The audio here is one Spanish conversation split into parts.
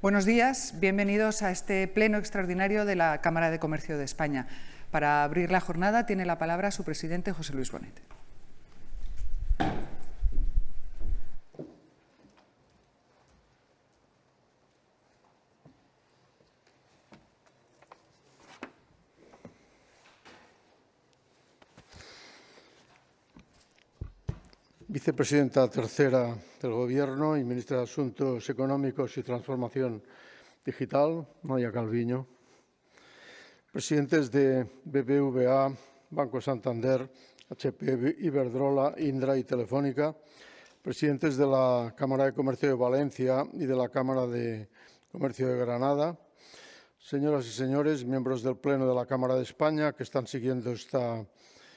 Buenos días, bienvenidos a este pleno extraordinario de la Cámara de Comercio de España. Para abrir la jornada tiene la palabra su presidente, José Luis Bonet. Vicepresidenta tercera del Gobierno y ministra de Asuntos Económicos y Transformación Digital, Nadia Calviño. Presidentes de BBVA, Banco Santander, HP, Iberdrola, Indra y Telefónica. Presidentes de la Cámara de Comercio de Valencia y de la Cámara de Comercio de Granada. Señoras y señores, miembros del Pleno de la Cámara de España que están siguiendo esta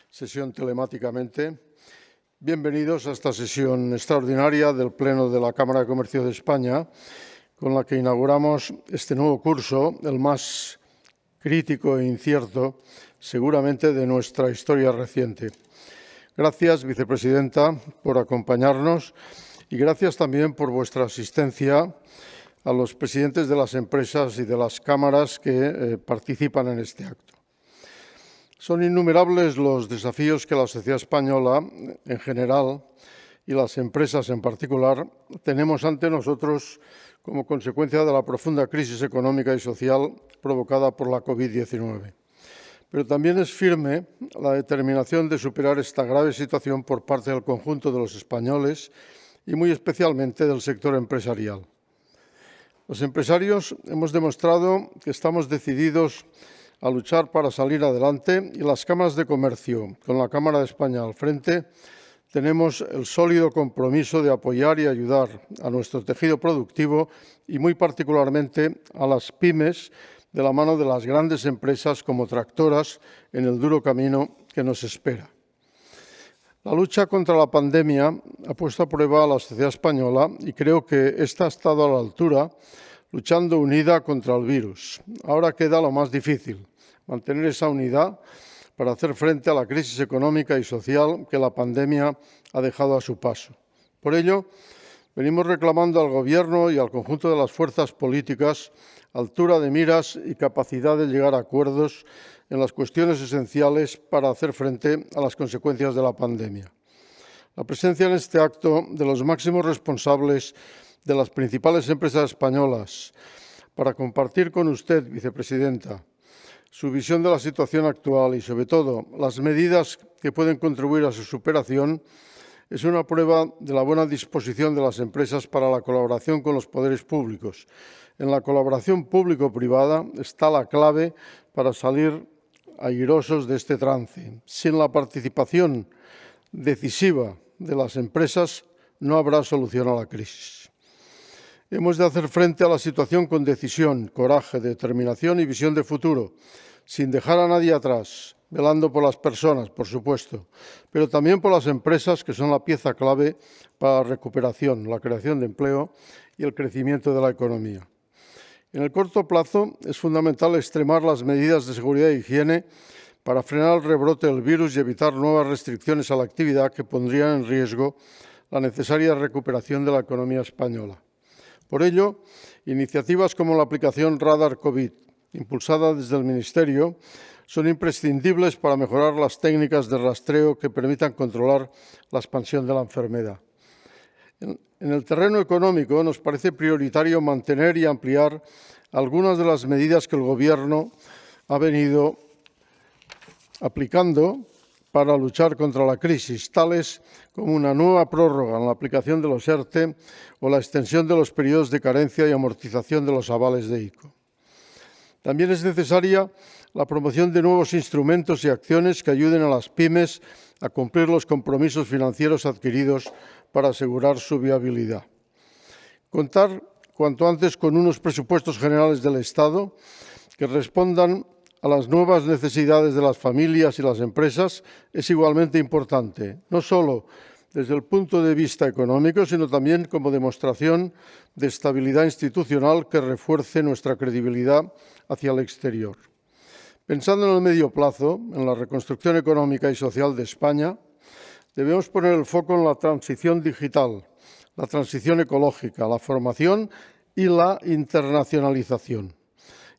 sesión telemáticamente. Bienvenidos a esta sesión extraordinaria del Pleno de la Cámara de Comercio de España, con la que inauguramos este nuevo curso, el más crítico e incierto, seguramente, de nuestra historia reciente. Gracias, vicepresidenta, por acompañarnos y gracias también por vuestra asistencia a los presidentes de las empresas y de las cámaras que participan en este acto. Son innumerables los desafíos que la sociedad española en general y las empresas en particular tenemos ante nosotros como consecuencia de la profunda crisis económica y social provocada por la COVID-19. Pero también es firme la determinación de superar esta grave situación por parte del conjunto de los españoles y muy especialmente del sector empresarial. Los empresarios hemos demostrado que estamos decididos a luchar para salir adelante y las cámaras de comercio, con la Cámara de España al frente, tenemos el sólido compromiso de apoyar y ayudar a nuestro tejido productivo y muy particularmente a las pymes de la mano de las grandes empresas como tractoras en el duro camino que nos espera. La lucha contra la pandemia ha puesto a prueba a la sociedad española y creo que esta ha estado a la altura, luchando unida contra el virus. Ahora queda lo más difícil, mantener esa unidad para hacer frente a la crisis económica y social que la pandemia ha dejado a su paso. Por ello, venimos reclamando al Gobierno y al conjunto de las fuerzas políticas altura de miras y capacidad de llegar a acuerdos en las cuestiones esenciales para hacer frente a las consecuencias de la pandemia. La presencia en este acto de los máximos responsables de las principales empresas españolas para compartir con usted, vicepresidenta, su visión de la situación actual y, sobre todo, las medidas que pueden contribuir a su superación, es una prueba de la buena disposición de las empresas para la colaboración con los poderes públicos. En la colaboración público-privada está la clave para salir airosos de este trance. Sin la participación decisiva de las empresas no habrá solución a la crisis. Hemos de hacer frente a la situación con decisión, coraje, determinación y visión de futuro, sin dejar a nadie atrás, velando por las personas, por supuesto, pero también por las empresas, que son la pieza clave para la recuperación, la creación de empleo y el crecimiento de la economía. En el corto plazo es fundamental extremar las medidas de seguridad e higiene para frenar el rebrote del virus y evitar nuevas restricciones a la actividad que pondrían en riesgo la necesaria recuperación de la economía española. Por ello, iniciativas como la aplicación Radar COVID, impulsada desde el Ministerio, son imprescindibles para mejorar las técnicas de rastreo que permitan controlar la expansión de la enfermedad. En el terreno económico nos parece prioritario mantener y ampliar algunas de las medidas que el Gobierno ha venido aplicando para luchar contra la crisis, tales como una nueva prórroga en la aplicación de los ERTE o la extensión de los periodos de carencia y amortización de los avales de ICO. También es necesaria la promoción de nuevos instrumentos y acciones que ayuden a las pymes a cumplir los compromisos financieros adquiridos para asegurar su viabilidad. Contar cuanto antes con unos presupuestos generales del Estado que respondan a las nuevas necesidades de las familias y las empresas es igualmente importante, no solo desde el punto de vista económico, sino también como demostración de estabilidad institucional que refuerce nuestra credibilidad hacia el exterior. Pensando en el medio plazo, en la reconstrucción económica y social de España, debemos poner el foco en la transición digital, la transición ecológica, la formación y la internacionalización,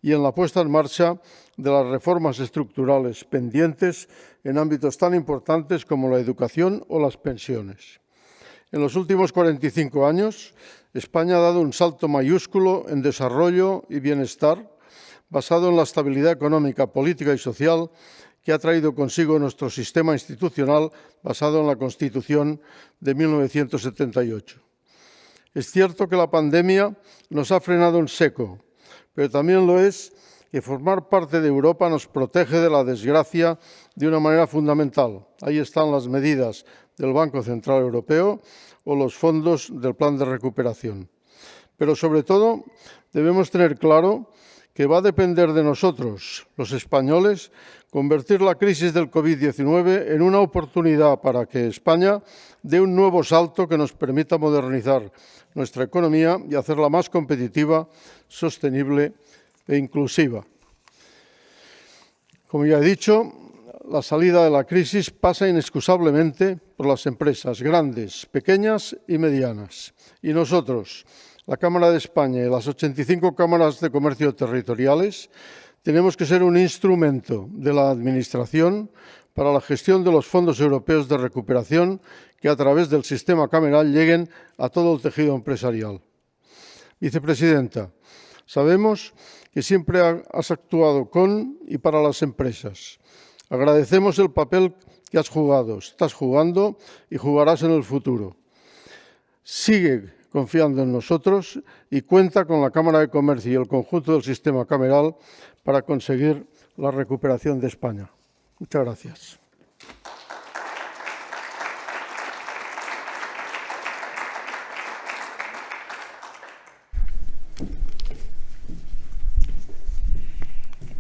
y en la puesta en marcha de las reformas estructurales pendientes en ámbitos tan importantes como la educación o las pensiones. En los últimos 45 años, España ha dado un salto mayúsculo en desarrollo y bienestar basado en la estabilidad económica, política y social que ha traído consigo nuestro sistema institucional basado en la Constitución de 1978. Es cierto que la pandemia nos ha frenado en seco, pero también lo es que formar parte de Europa nos protege de la desgracia de una manera fundamental. Ahí están las medidas del Banco Central Europeo o los fondos del Plan de Recuperación. Pero sobre todo debemos tener claro que va a depender de nosotros, los españoles, convertir la crisis del COVID-19 en una oportunidad para que España dé un nuevo salto que nos permita modernizar nuestra economía y hacerla más competitiva, sostenible e inclusiva. Como ya he dicho, la salida de la crisis pasa inexcusablemente por las empresas grandes, pequeñas y medianas. Y nosotros, la Cámara de España y las 85 cámaras de comercio territoriales, tenemos que ser un instrumento de la Administración para la gestión de los fondos europeos de recuperación que a través del sistema cameral lleguen a todo el tejido empresarial. Vicepresidenta, sabemos que siempre has actuado con y para las empresas. Agradecemos el papel que has jugado, estás jugando y jugarás en el futuro. Sigue confiando en nosotros y cuenta con la Cámara de Comercio y el conjunto del sistema cameral para conseguir la recuperación de España. Muchas gracias.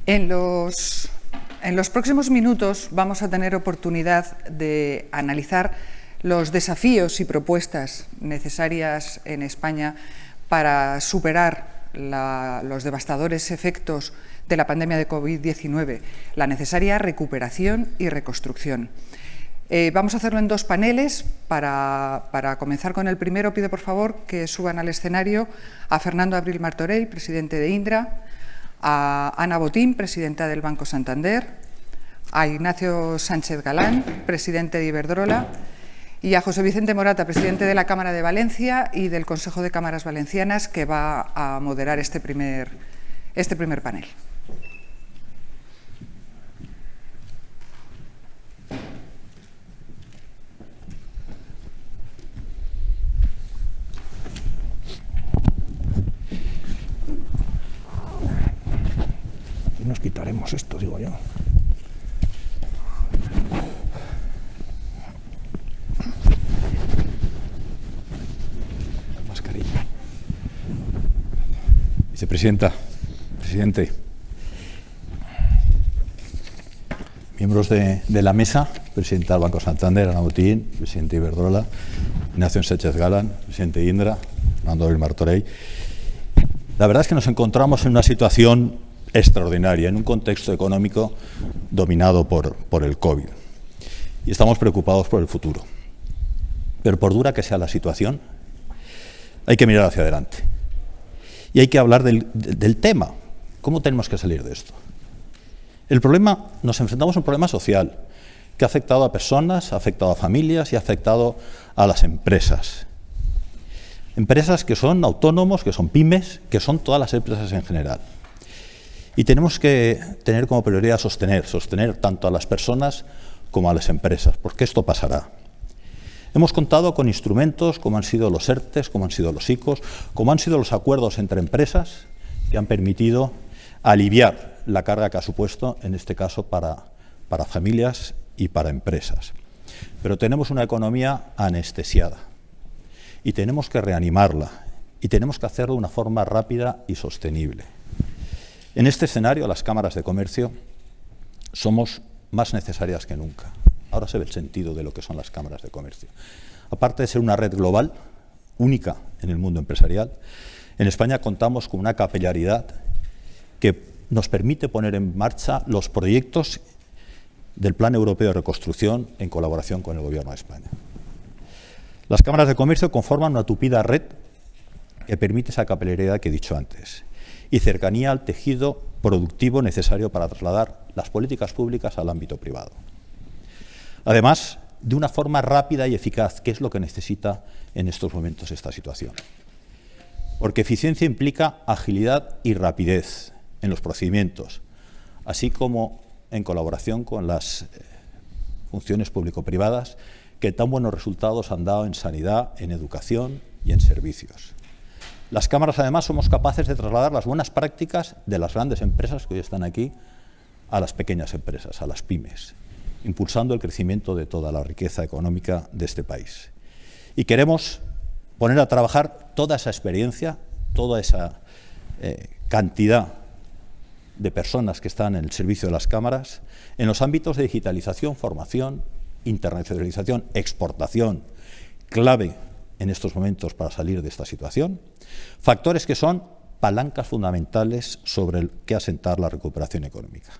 En los próximos minutos vamos a tener oportunidad de analizar los desafíos y propuestas necesarias en España para superar los devastadores efectos de la pandemia de COVID-19, la necesaria recuperación y reconstrucción. Vamos a hacerlo en dos paneles. Para comenzar con el primero, pido por favor que suban al escenario a Fernando Abril Martorell, presidente de Indra, a Ana Botín, presidenta del Banco Santander, a Ignacio Sánchez Galán, presidente de Iberdrola, y a José Vicente Morata, presidente de la Cámara de Valencia y del Consejo de Cámaras Valencianas, que va a moderar este primer panel. Nos quitaremos esto, digo yo. Mascarilla. Vicepresidenta, presidente, miembros de la mesa, presidenta del Banco Santander, Ana Botín, presidente de Iberdrola, Ignacio Sánchez Galán, presidente de Indra, Fernando Abril Martorell. La verdad es que nos encontramos en una situación extraordinaria, en un contexto económico dominado por el COVID. Y estamos preocupados por el futuro. Pero por dura que sea la situación, hay que mirar hacia adelante. Y hay que hablar del tema. ¿Cómo tenemos que salir de esto? El problema, nos enfrentamos a un problema social que ha afectado a personas, ha afectado a familias y ha afectado a las empresas. Empresas que son autónomos, que son pymes, que son todas las empresas en general. Y tenemos que tener como prioridad sostener tanto a las personas como a las empresas, porque esto pasará. Hemos contado con instrumentos como han sido los ERTEs, como han sido los ICOs, como han sido los acuerdos entre empresas que han permitido aliviar la carga que ha supuesto, en este caso, para familias y para empresas. Pero tenemos una economía anestesiada y tenemos que reanimarla y tenemos que hacerlo de una forma rápida y sostenible. En este escenario, las cámaras de comercio somos más necesarias que nunca. Ahora se ve el sentido de lo que son las cámaras de comercio. Aparte de ser una red global, única en el mundo empresarial, en España contamos con una capilaridad que nos permite poner en marcha los proyectos del Plan Europeo de Reconstrucción en colaboración con el Gobierno de España. Las cámaras de comercio conforman una tupida red que permite esa capilaridad que he dicho antes y cercanía al tejido productivo necesario para trasladar las políticas públicas al ámbito privado. Además, de una forma rápida y eficaz, que es lo que necesita en estos momentos esta situación. Porque eficiencia implica agilidad y rapidez en los procedimientos, así como en colaboración con las funciones público-privadas que tan buenos resultados han dado en sanidad, en educación y en servicios. Las cámaras, además, somos capaces de trasladar las buenas prácticas de las grandes empresas que hoy están aquí a las pequeñas empresas, a las pymes, impulsando el crecimiento de toda la riqueza económica de este país. Y queremos poner a trabajar toda esa experiencia, toda esa cantidad de personas que están en el servicio de las cámaras en los ámbitos de digitalización, formación, internacionalización, exportación, clave en estos momentos para salir de esta situación, factores que son palancas fundamentales sobre el que asentar la recuperación económica.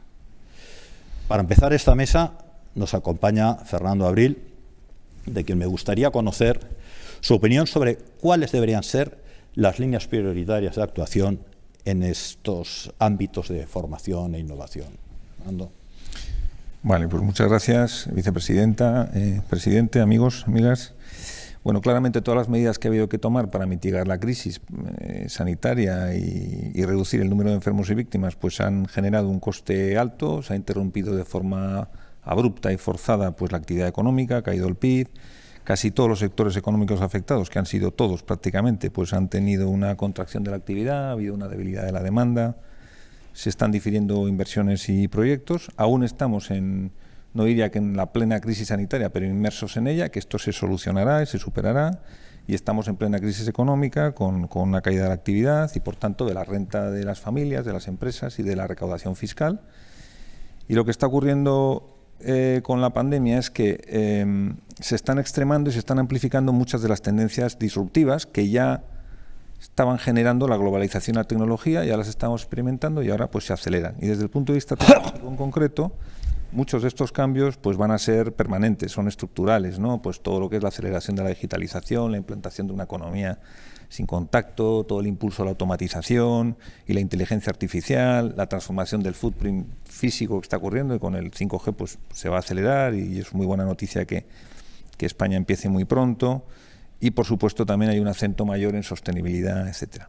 Para empezar esta mesa nos acompaña Fernando Abril, de quien me gustaría conocer su opinión sobre cuáles deberían ser las líneas prioritarias de actuación en estos ámbitos de formación e innovación. Fernando. Vale, pues muchas gracias, vicepresidenta, presidente, amigos, amigas. Bueno, claramente todas las medidas que ha habido que tomar para mitigar la crisis sanitaria y reducir el número de enfermos y víctimas pues han generado un coste alto, se ha interrumpido de forma abrupta y forzada pues la actividad económica, ha caído el PIB, casi todos los sectores económicos afectados, que han sido todos prácticamente, pues han tenido una contracción de la actividad, ha habido una debilidad de la demanda, se están difiriendo inversiones y proyectos, aún estamos no diría que en la plena crisis sanitaria, pero inmersos en ella, que esto se solucionará y se superará, y estamos en plena crisis económica con una caída de la actividad y, por tanto, de la renta de las familias, de las empresas y de la recaudación fiscal. Y lo que está ocurriendo con la pandemia es que se están extremando y se están amplificando muchas de las tendencias disruptivas que ya estaban generando la globalización y la tecnología, ya las estamos experimentando y ahora pues se aceleran. Y desde el punto de vista tecnológico en concreto, muchos de estos cambios pues van a ser permanentes, son estructurales, ¿no? Pues todo lo que es la aceleración de la digitalización, la implantación de una economía sin contacto, todo el impulso a la automatización y la inteligencia artificial, la transformación del footprint físico que está ocurriendo, y con el 5G pues se va a acelerar, y es muy buena noticia que España empiece muy pronto, y por supuesto también hay un acento mayor en sostenibilidad, etcétera.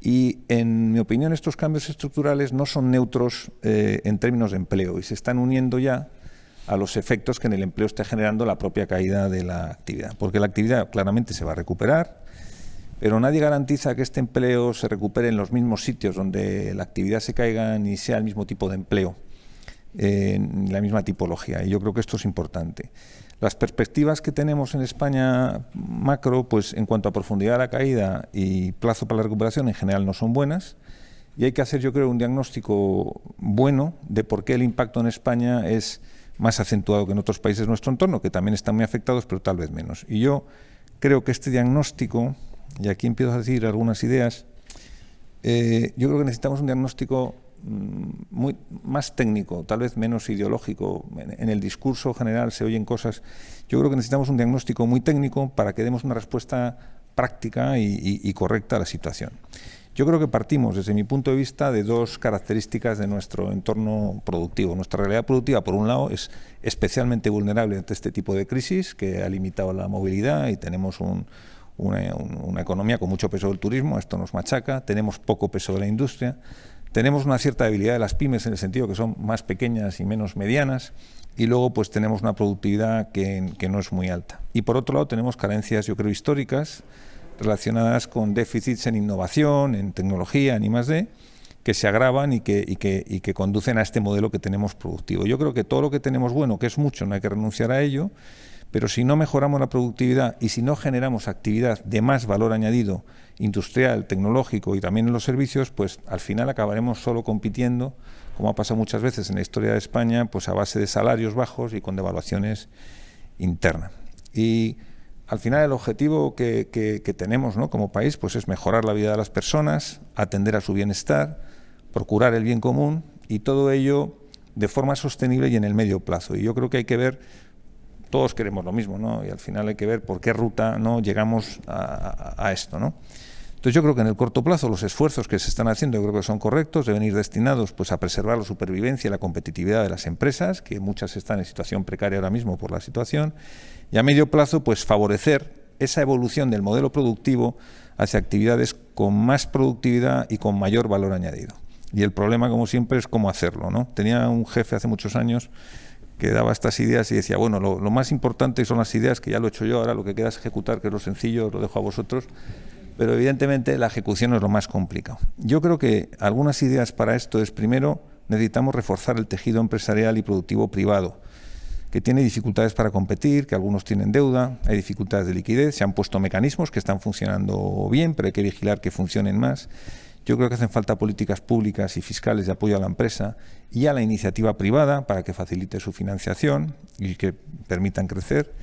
Y en mi opinión estos cambios estructurales no son neutros en términos de empleo, y se están uniendo ya a los efectos que en el empleo está generando la propia caída de la actividad, porque la actividad claramente se va a recuperar, pero nadie garantiza que este empleo se recupere en los mismos sitios donde la actividad se caiga ni sea el mismo tipo de empleo, ni la misma tipología, y yo creo que esto es importante. Las perspectivas que tenemos en España macro, pues en cuanto a profundidad de la caída y plazo para la recuperación, en general no son buenas, y hay que hacer, yo creo, un diagnóstico bueno de por qué el impacto en España es más acentuado que en otros países de nuestro entorno, que también están muy afectados, pero tal vez menos. Y yo creo que este diagnóstico, y aquí empiezo a decir algunas ideas, yo creo que necesitamos un diagnóstico más técnico, tal vez menos ideológico. En el discurso general se oyen cosas. Yo creo que necesitamos un diagnóstico muy técnico para que demos una respuesta práctica y correcta a la situación. Yo creo que partimos, desde mi punto de vista, de dos características de nuestro entorno productivo. Nuestra realidad productiva, por un lado, es especialmente vulnerable ante este tipo de crisis, que ha limitado la movilidad, y tenemos una economía con mucho peso del turismo, esto nos machaca, tenemos poco peso de la industria, tenemos una cierta debilidad de las pymes en el sentido que son más pequeñas y menos medianas, y luego pues tenemos una productividad que no es muy alta. Y por otro lado tenemos carencias, yo creo, históricas, relacionadas con déficits en innovación, en tecnología, en I+D, que se agravan y que conducen a este modelo que tenemos productivo. Yo creo que todo lo que tenemos bueno, que es mucho, no hay que renunciar a ello, pero si no mejoramos la productividad y si no generamos actividad de más valor añadido, industrial, tecnológico y también en los servicios, pues al final acabaremos solo compitiendo, como ha pasado muchas veces en la historia de España, pues a base de salarios bajos y con devaluaciones internas. Y al final el objetivo que tenemos, ¿no?, como país, pues es mejorar la vida de las personas, atender a su bienestar, procurar el bien común, y todo ello de forma sostenible y en el medio plazo. Y yo creo que hay que ver, todos queremos lo mismo, ¿no?, y al final hay que ver por qué ruta no llegamos a esto, ¿no? Entonces yo creo que en el corto plazo los esfuerzos que se están haciendo yo creo que son correctos, deben ir destinados pues a preservar la supervivencia y la competitividad de las empresas, que muchas están en situación precaria ahora mismo por la situación, y a medio plazo pues favorecer esa evolución del modelo productivo hacia actividades con más productividad y con mayor valor añadido. Y el problema, como siempre, es cómo hacerlo, ¿no? Tenía un jefe hace muchos años que daba estas ideas y decía, bueno, lo más importante son las ideas, que ya lo he hecho yo, ahora lo que queda es ejecutar, que es lo sencillo, lo dejo a vosotros, pero evidentemente la ejecución es lo más complicado. Yo creo que algunas ideas para esto es, primero, necesitamos reforzar el tejido empresarial y productivo privado, que tiene dificultades para competir, que algunos tienen deuda, hay dificultades de liquidez, se han puesto mecanismos que están funcionando bien, pero hay que vigilar que funcionen más. Yo creo que hacen falta políticas públicas y fiscales de apoyo a la empresa y a la iniciativa privada para que facilite su financiación y que permitan crecer.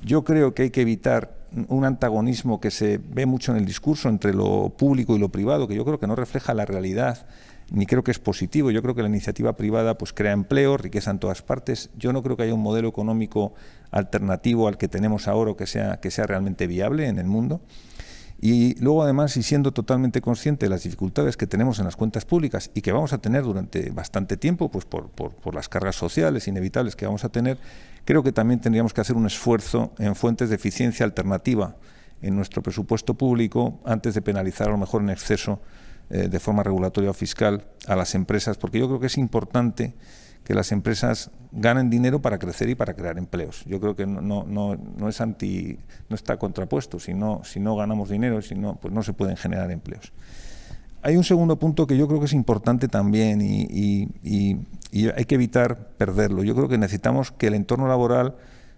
Yo creo que hay que evitar un antagonismo que se ve mucho en el discurso entre lo público y lo privado, que yo creo que no refleja la realidad, ni creo que es positivo. Yo creo que la iniciativa privada pues crea empleo, riqueza en todas partes. Yo no creo que haya un modelo económico alternativo al que tenemos ahora que sea realmente viable en el mundo. Y luego, además, y siendo totalmente consciente de las dificultades que tenemos en las cuentas públicas y que vamos a tener durante bastante tiempo, pues por las cargas sociales inevitables que vamos a tener, creo que también tendríamos que hacer un esfuerzo en fuentes de eficiencia alternativa en nuestro presupuesto público antes de penalizar a lo mejor en exceso de forma regulatoria o fiscal a las empresas, porque yo creo que es importante que las empresas ganen dinero para crecer y para crear empleos. Yo creo que no está contrapuesto. Si no ganamos dinero, pues no se pueden generar empleos. Hay un segundo punto que yo creo que es importante también y hay que evitar perderlo. Yo creo que necesitamos que el entorno laboral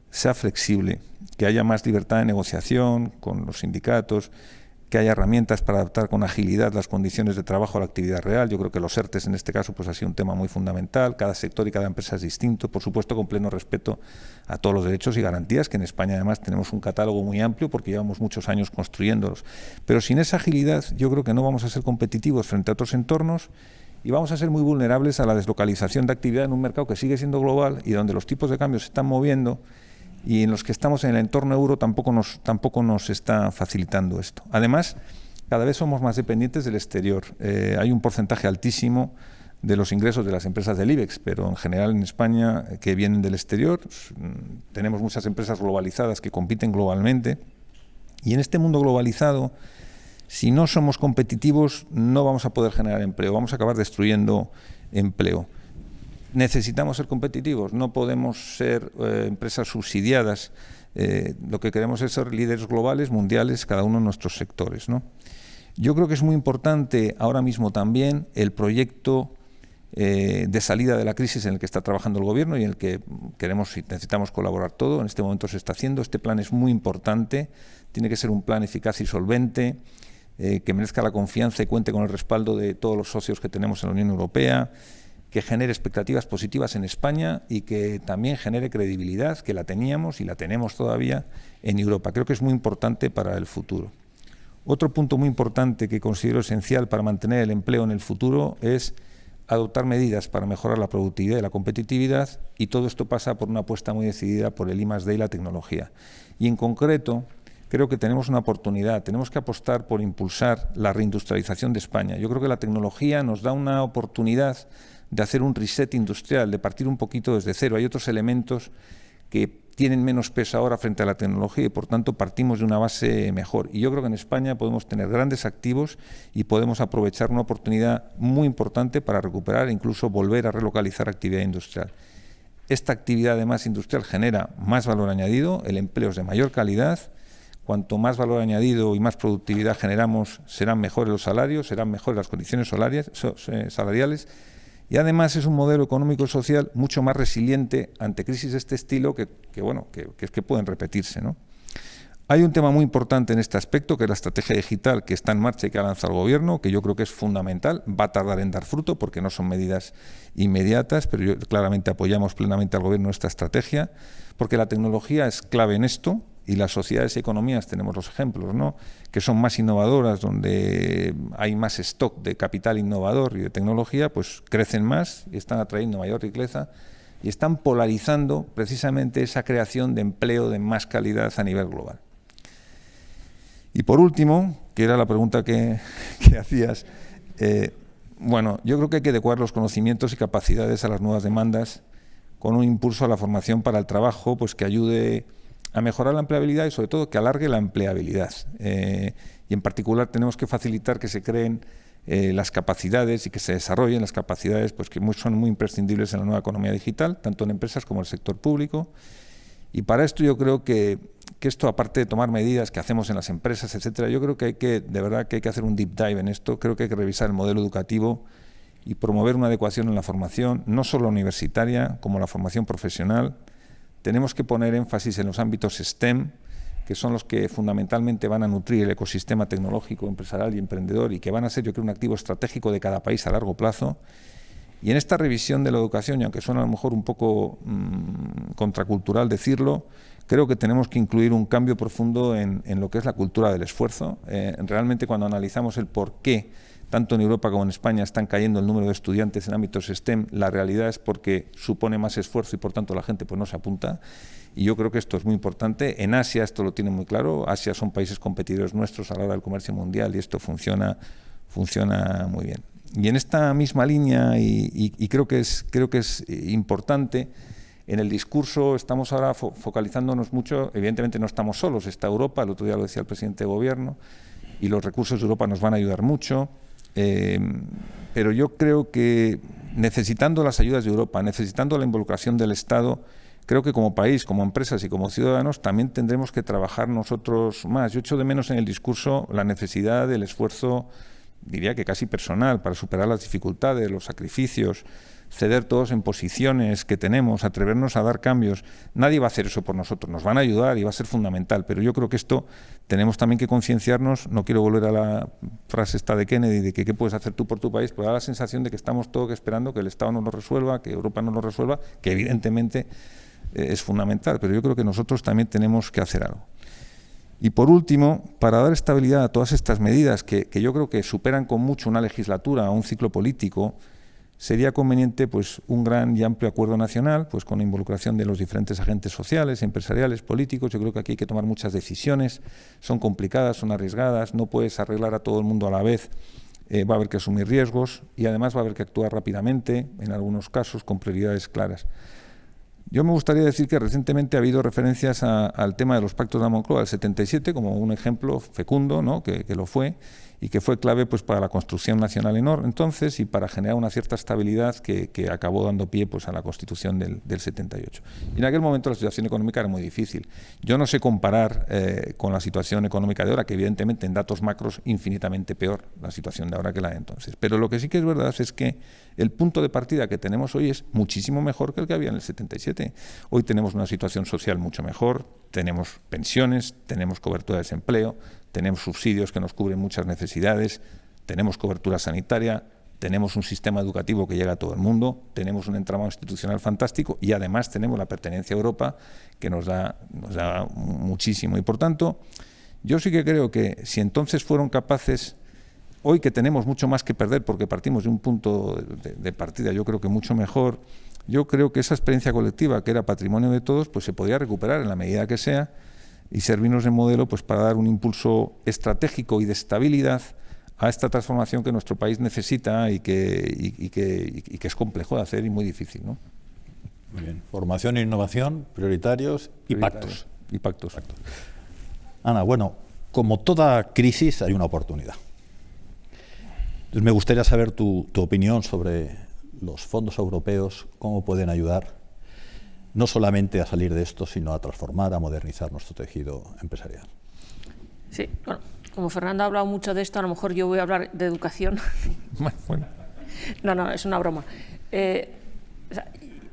sea flexible, que haya más libertad de negociación con los sindicatos, que haya herramientas para adaptar con agilidad las condiciones de trabajo a la actividad real. Yo creo que los ERTEs en este caso pues ha sido un tema muy fundamental. Cada sector y cada empresa es distinto, por supuesto con pleno respeto a todos los derechos y garantías, que en España además tenemos un catálogo muy amplio porque llevamos muchos años construyéndolos. Pero sin esa agilidad yo creo que no vamos a ser competitivos frente a otros entornos y vamos a ser muy vulnerables a la deslocalización de actividad en un mercado que sigue siendo global y donde los tipos de cambio se están moviendo y en los que estamos en el entorno euro tampoco nos está facilitando esto. Además, cada vez somos más dependientes del exterior. Hay un porcentaje altísimo de los ingresos de las empresas del IBEX, pero en general en España que vienen del exterior. Tenemos muchas empresas globalizadas que compiten globalmente y en este mundo globalizado, si no somos competitivos, no vamos a poder generar empleo, vamos a acabar destruyendo empleo. Necesitamos ser competitivos, no podemos ser empresas subsidiadas. Lo que queremos es ser líderes globales, mundiales, cada uno en nuestros sectores, ¿no? Yo creo que es muy importante ahora mismo también el proyecto de salida de la crisis en el que está trabajando el Gobierno y en el que queremos y necesitamos colaborar todo. En este momento se está haciendo. Este plan es muy importante, tiene que ser un plan eficaz y solvente, que merezca la confianza y cuente con el respaldo de todos los socios que tenemos en la Unión Europea, que genere expectativas positivas en España y que también genere credibilidad, que la teníamos y la tenemos todavía en Europa. Creo que es muy importante para el futuro. Otro punto muy importante que considero esencial para mantener el empleo en el futuro es adoptar medidas para mejorar la productividad y la competitividad, y todo esto pasa por una apuesta muy decidida por el I+D y la tecnología. Y en concreto, creo que tenemos una oportunidad, tenemos que apostar por impulsar la reindustrialización de España. Yo creo que la tecnología nos da una oportunidad de hacer un reset industrial, de partir un poquito desde cero. Hay otros elementos que tienen menos peso ahora frente a la tecnología y por tanto partimos de una base mejor. Y yo creo que en España podemos tener grandes activos y podemos aprovechar una oportunidad muy importante para recuperar e incluso volver a relocalizar actividad industrial. Esta actividad además industrial genera más valor añadido, el empleo es de mayor calidad. Cuanto más valor añadido y más productividad generamos, serán mejores los salarios, serán mejores las condiciones salariales. Y además es un modelo económico y social mucho más resiliente ante crisis de este estilo que pueden repetirse, ¿no? Hay un tema muy importante en este aspecto, que es la estrategia digital que está en marcha y que ha lanzado el Gobierno, que yo creo que es fundamental, va a tardar en dar fruto porque no son medidas inmediatas, pero claramente apoyamos plenamente al Gobierno esta estrategia, porque la tecnología es clave en esto. Y las sociedades y economías, tenemos los ejemplos, ¿no?, que son más innovadoras, donde hay más stock de capital innovador y de tecnología, pues crecen más y están atrayendo mayor riqueza y están polarizando precisamente esa creación de empleo de más calidad a nivel global. Y por último, que era la pregunta que hacías. Bueno, yo creo que hay que adecuar los conocimientos y capacidades a las nuevas demandas con un impulso a la formación para el trabajo, pues que ayude a mejorar la empleabilidad y sobre todo que alargue la empleabilidad. Y en particular tenemos que facilitar que se creen las capacidades y que se desarrollen las capacidades pues, que son muy imprescindibles en la nueva economía digital, tanto en empresas como en el sector público. Y para esto yo creo que esto, aparte de tomar medidas que hacemos en las empresas, etcétera, yo creo que de verdad que hay que hacer un deep dive en esto. Creo que hay que revisar el modelo educativo y promover una adecuación en la formación, no solo universitaria, como la formación profesional. Tenemos que poner énfasis en los ámbitos STEM, que son los que fundamentalmente van a nutrir el ecosistema tecnológico, empresarial y emprendedor, y que van a ser, yo creo, un activo estratégico de cada país a largo plazo. Y en esta revisión de la educación, y aunque suena a lo mejor un poco contracultural decirlo, creo que tenemos que incluir un cambio profundo en lo que es la cultura del esfuerzo. Realmente, cuando analizamos el por qué, tanto en Europa como en España, están cayendo el número de estudiantes en ámbitos STEM, la realidad es porque supone más esfuerzo y por tanto la gente pues no se apunta. Y yo creo que esto es muy importante. En Asia esto lo tienen muy claro. Asia son países competidores nuestros a la hora del comercio mundial y esto funciona muy bien. Y en esta misma línea, y creo que es importante, en el discurso estamos ahora focalizándonos mucho, evidentemente no estamos solos, está Europa, el otro día lo decía el presidente de Gobierno, y los recursos de Europa nos van a ayudar mucho, pero yo creo que necesitando las ayudas de Europa, necesitando la involucración del Estado, creo que como país, como empresas y como ciudadanos también tendremos que trabajar nosotros más. Yo echo de menos en el discurso la necesidad del esfuerzo, diría que casi personal, para superar las dificultades, los sacrificios, ceder todos en posiciones que tenemos, atrevernos a dar cambios. Nadie va a hacer eso por nosotros, nos van a ayudar y va a ser fundamental, pero yo creo que esto tenemos también que concienciarnos. No quiero volver a la frase esta de Kennedy de que qué puedes hacer tú por tu país, pero da la sensación de que estamos todos esperando que el Estado no lo resuelva, que Europa no lo resuelva, que evidentemente es fundamental, pero yo creo que nosotros también tenemos que hacer algo. Y por último, para dar estabilidad a todas estas medidas que yo creo que superan con mucho una legislatura o un ciclo político, sería conveniente pues, un gran y amplio acuerdo nacional, pues, con la involucración de los diferentes agentes sociales, empresariales, políticos. Yo creo que aquí hay que tomar muchas decisiones, son complicadas, son arriesgadas, no puedes arreglar a todo el mundo a la vez, va a haber que asumir riesgos y además va a haber que actuar rápidamente, en algunos casos con prioridades claras. Yo me gustaría decir que recientemente ha habido referencias al tema de los pactos de la Moncloa del 77 como un ejemplo fecundo, ¿no? que lo fue y que fue clave pues, para la construcción nacional entonces y para generar una cierta estabilidad que acabó dando pie pues, a la Constitución del 78. Y en aquel momento la situación económica era muy difícil. Yo no sé comparar con la situación económica de ahora, que evidentemente en datos macros infinitamente peor la situación de ahora que la de entonces. Pero lo que sí que es verdad es que el punto de partida que tenemos hoy es muchísimo mejor que el que había en el 77. Hoy tenemos una situación social mucho mejor, tenemos pensiones, tenemos cobertura de desempleo, tenemos subsidios que nos cubren muchas necesidades, tenemos cobertura sanitaria, tenemos un sistema educativo que llega a todo el mundo, tenemos un entramado institucional fantástico y además tenemos la pertenencia a Europa que nos da muchísimo. Y por tanto, yo sí que creo que si entonces fueron capaces, hoy que tenemos mucho más que perder porque partimos de un punto de partida yo creo que mucho mejor, yo creo que esa experiencia colectiva que era patrimonio de todos pues se podía recuperar en la medida que sea y servirnos de modelo pues para dar un impulso estratégico y de estabilidad a esta transformación que nuestro país necesita y que es complejo de hacer y muy difícil, ¿no? Muy bien. Formación e innovación, prioritarios y pactos. Y pactos. Ana, bueno, como toda crisis hay una oportunidad. Entonces me gustaría saber tu opinión sobre los fondos europeos, cómo pueden ayudar no solamente a salir de esto, sino a transformar, a modernizar nuestro tejido empresarial. Sí, bueno, como Fernando ha hablado mucho de esto, a lo mejor yo voy a hablar de educación. Bueno. No, es una broma.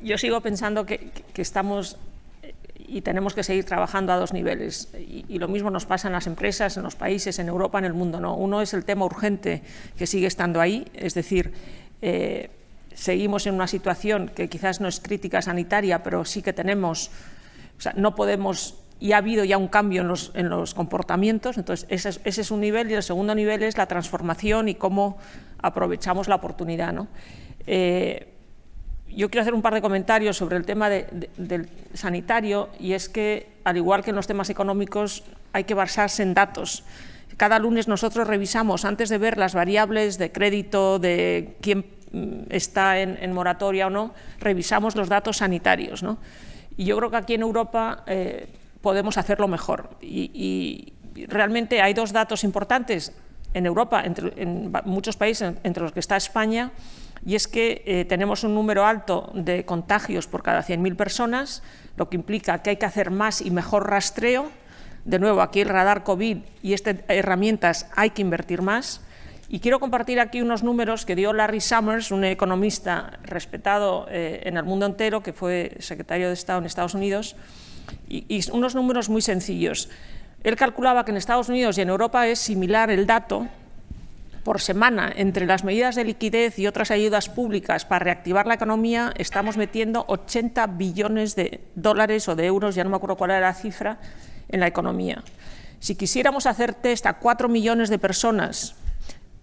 Yo sigo pensando que estamos y tenemos que seguir trabajando a dos niveles. Y lo mismo nos pasa en las empresas, en los países, en Europa, en el mundo, ¿no? Uno es el tema urgente que sigue estando ahí, es decir, seguimos en una situación que quizás no es crítica sanitaria, pero sí que tenemos, o sea, no podemos, y ha habido ya un cambio en los comportamientos, entonces ese es un nivel, y el segundo nivel es la transformación y cómo aprovechamos la oportunidad, ¿no? Yo quiero hacer un par de comentarios sobre el tema del sanitario, y es que, al igual que en los temas económicos, hay que basarse en datos. cada lunes nosotros revisamos, antes de ver las variables de crédito, de quién está en moratoria o no, revisamos los datos sanitarios, ¿no? Y yo creo que aquí en Europa podemos hacerlo mejor. Y realmente hay dos datos importantes en Europa, en muchos países, entre los que está España, y es que tenemos un número alto de contagios por cada 100.000 personas, lo que implica que hay que hacer más y mejor rastreo. De nuevo, aquí el radar COVID y estas herramientas hay que invertir más. Y quiero compartir aquí unos números que dio Larry Summers, un economista respetado en el mundo entero, que fue secretario de Estado en Estados Unidos, y unos números muy sencillos. Él calculaba que en Estados Unidos y en Europa es similar el dato por semana entre las medidas de liquidez y otras ayudas públicas para reactivar la economía. Estamos metiendo 80 billones de dólares o de euros, ya no me acuerdo cuál era la cifra, en la economía. Si quisiéramos hacer test a 4 millones de personas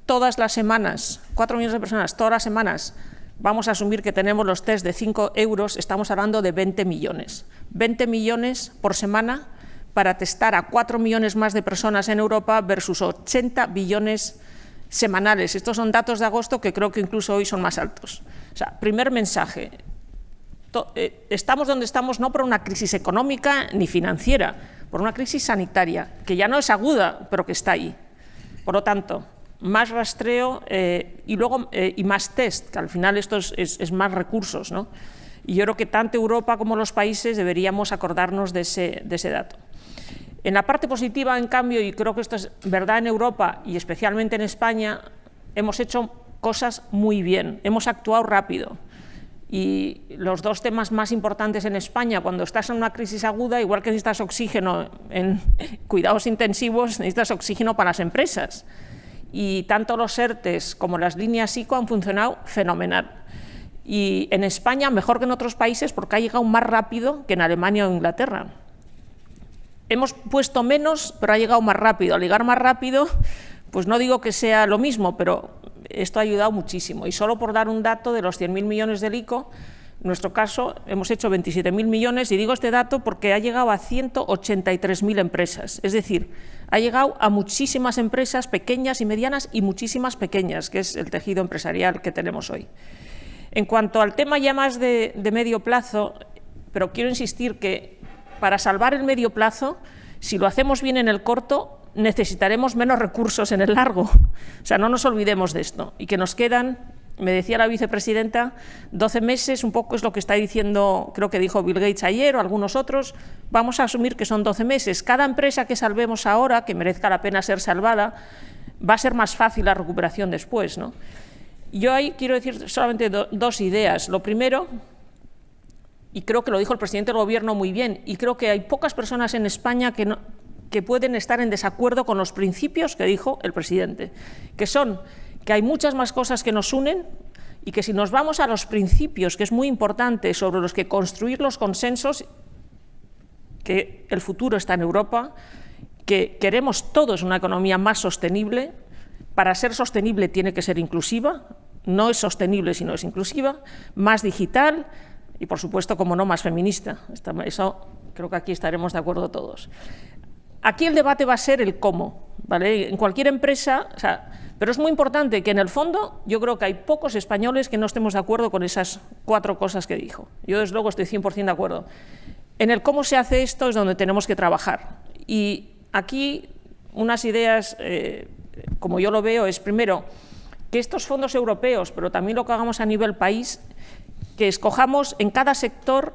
todas las semanas, 4 millones de personas todas las semanas, vamos a asumir que tenemos los test de 5 euros, estamos hablando de 20 millones. 20 millones por semana para testar a 4 millones más de personas en Europa versus 80 billones semanales. Estos son datos de agosto que creo que incluso hoy son más altos. O sea, primer mensaje, estamos donde estamos no por una crisis económica ni financiera, por una crisis sanitaria, que ya no es aguda, pero que está ahí. Por lo tanto, más rastreo y más test, que al final esto es más recursos, ¿no? Y yo creo que tanto Europa como los países deberíamos acordarnos de ese dato. En la parte positiva, en cambio, y creo que esto es verdad en Europa y especialmente en España, hemos hecho cosas muy bien, hemos actuado rápido. Y los dos temas más importantes en España, cuando estás en una crisis aguda, igual que necesitas oxígeno en cuidados intensivos, necesitas oxígeno para las empresas. Y tanto los ERTEs como las líneas ICO han funcionado fenomenal. Y en España mejor que en otros países porque ha llegado más rápido que en Alemania o Inglaterra. Hemos puesto menos, pero ha llegado más rápido. Al llegar más rápido, pues no digo que sea lo mismo, pero esto ha ayudado muchísimo. Y solo por dar un dato de los 100.000 millones del ICO, en nuestro caso hemos hecho 27.000 millones, y digo este dato porque ha llegado a 183.000 empresas. Es decir, ha llegado a muchísimas empresas pequeñas y medianas y muchísimas pequeñas, que es el tejido empresarial que tenemos hoy. En cuanto al tema ya más de medio plazo, pero quiero insistir que para salvar el medio plazo, si lo hacemos bien en el corto, necesitaremos menos recursos en el largo. O sea, no nos olvidemos de esto. Y que nos quedan, me decía la vicepresidenta, 12 meses, un poco es lo que está diciendo, creo que dijo Bill Gates ayer o algunos otros, vamos a asumir que son 12 meses. Cada empresa que salvemos ahora, que merezca la pena ser salvada, va a ser más fácil la recuperación después, ¿no? Yo ahí quiero decir solamente dos ideas. Lo primero, y creo que lo dijo el presidente del Gobierno muy bien, y creo que hay pocas personas en España que pueden estar en desacuerdo con los principios que dijo el presidente, que son que hay muchas más cosas que nos unen y que si nos vamos a los principios, que es muy importante, sobre los que construir los consensos, que el futuro está en Europa, que queremos todos una economía más sostenible. Para ser sostenible tiene que ser inclusiva, no es sostenible si no es inclusiva, más digital y, por supuesto, como no, más feminista. Eso creo que aquí estaremos de acuerdo todos. Aquí el debate va a ser el cómo, ¿vale? En cualquier empresa, o sea, pero es muy importante que en el fondo yo creo que hay pocos españoles que no estemos de acuerdo con esas 4 cosas que dijo. Yo, desde luego, estoy 100% de acuerdo. En el cómo se hace esto es donde tenemos que trabajar. Y aquí unas ideas, como yo lo veo, es primero que estos fondos europeos, pero también lo que hagamos a nivel país, que escojamos en cada sector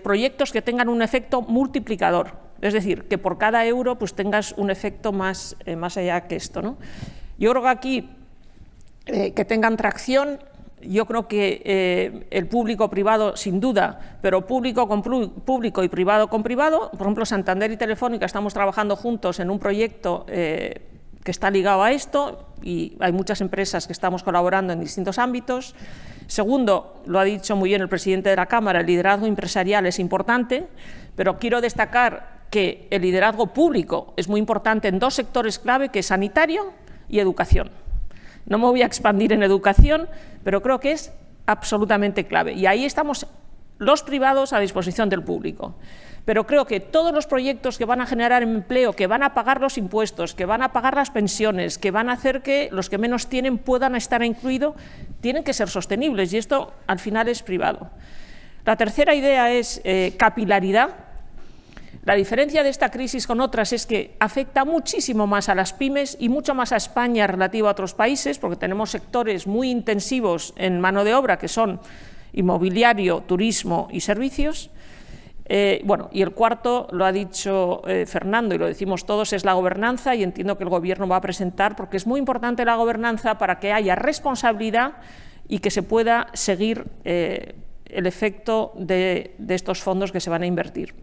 proyectos que tengan un efecto multiplicador. Es decir, que por cada euro pues tengas un efecto más allá que esto, ¿no? Yo creo que aquí que tengan tracción, yo creo que el público-privado sin duda, pero público con público y privado con privado. Por ejemplo, Santander y Telefónica estamos trabajando juntos en un proyecto que está ligado a esto y hay muchas empresas que estamos colaborando en distintos ámbitos. Segundo, lo ha dicho muy bien el presidente de la Cámara, el liderazgo empresarial es importante, pero quiero destacar que el liderazgo público es muy importante en 2 sectores clave, que es sanitario y educación. No me voy a expandir en educación, pero creo que es absolutamente clave. Y ahí estamos los privados a disposición del público. Pero creo que todos los proyectos que van a generar empleo, que van a pagar los impuestos, que van a pagar las pensiones, que van a hacer que los que menos tienen puedan estar incluidos, tienen que ser sostenibles, y esto al final es privado. La tercera idea es capilaridad. La diferencia de esta crisis con otras es que afecta muchísimo más a las pymes y mucho más a España relativo a otros países, porque tenemos sectores muy intensivos en mano de obra, que son inmobiliario, turismo y servicios. Bueno, y el cuarto, lo ha dicho Fernando y lo decimos todos, es la gobernanza, y entiendo que el Gobierno va a presentar, porque es muy importante la gobernanza para que haya responsabilidad y que se pueda seguir el efecto de estos fondos que se van a invertir.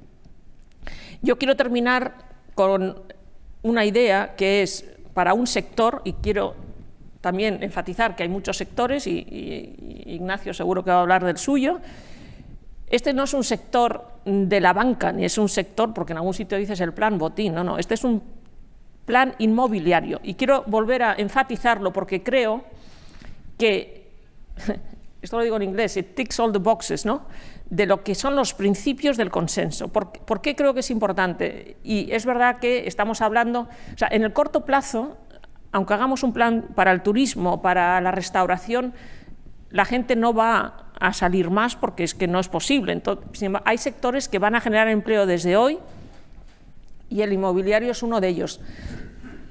Yo quiero terminar con una idea que es para un sector, y quiero también enfatizar que hay muchos sectores, y Ignacio seguro que va a hablar del suyo. Este no es un sector de la banca, ni es un sector, porque en algún sitio dices el plan botín, no, este es un plan inmobiliario. Y quiero volver a enfatizarlo porque creo que, esto lo digo en inglés, it ticks all the boxes, ¿no?, de lo que son los principios del consenso. ¿Por qué creo que es importante? Y es verdad que estamos hablando, o sea, en el corto plazo, aunque hagamos un plan para el turismo, para la restauración, la gente no va a salir más porque es que no es posible. Entonces, hay sectores que van a generar empleo desde hoy y el inmobiliario es uno de ellos.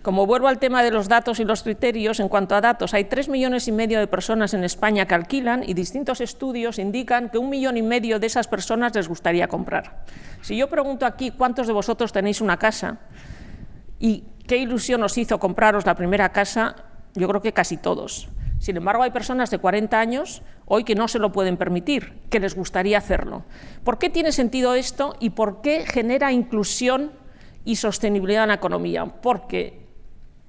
Como vuelvo al tema de los datos y los criterios, en cuanto a datos, hay 3,5 millones de personas en España que alquilan y distintos estudios indican que 1,5 millones de esas personas les gustaría comprar. Si yo pregunto aquí cuántos de vosotros tenéis una casa y qué ilusión os hizo compraros la primera casa, yo creo que casi todos. Sin embargo, hay personas de 40 años hoy que no se lo pueden permitir, que les gustaría hacerlo. ¿Por qué tiene sentido esto y por qué genera inclusión y sostenibilidad en la economía? Porque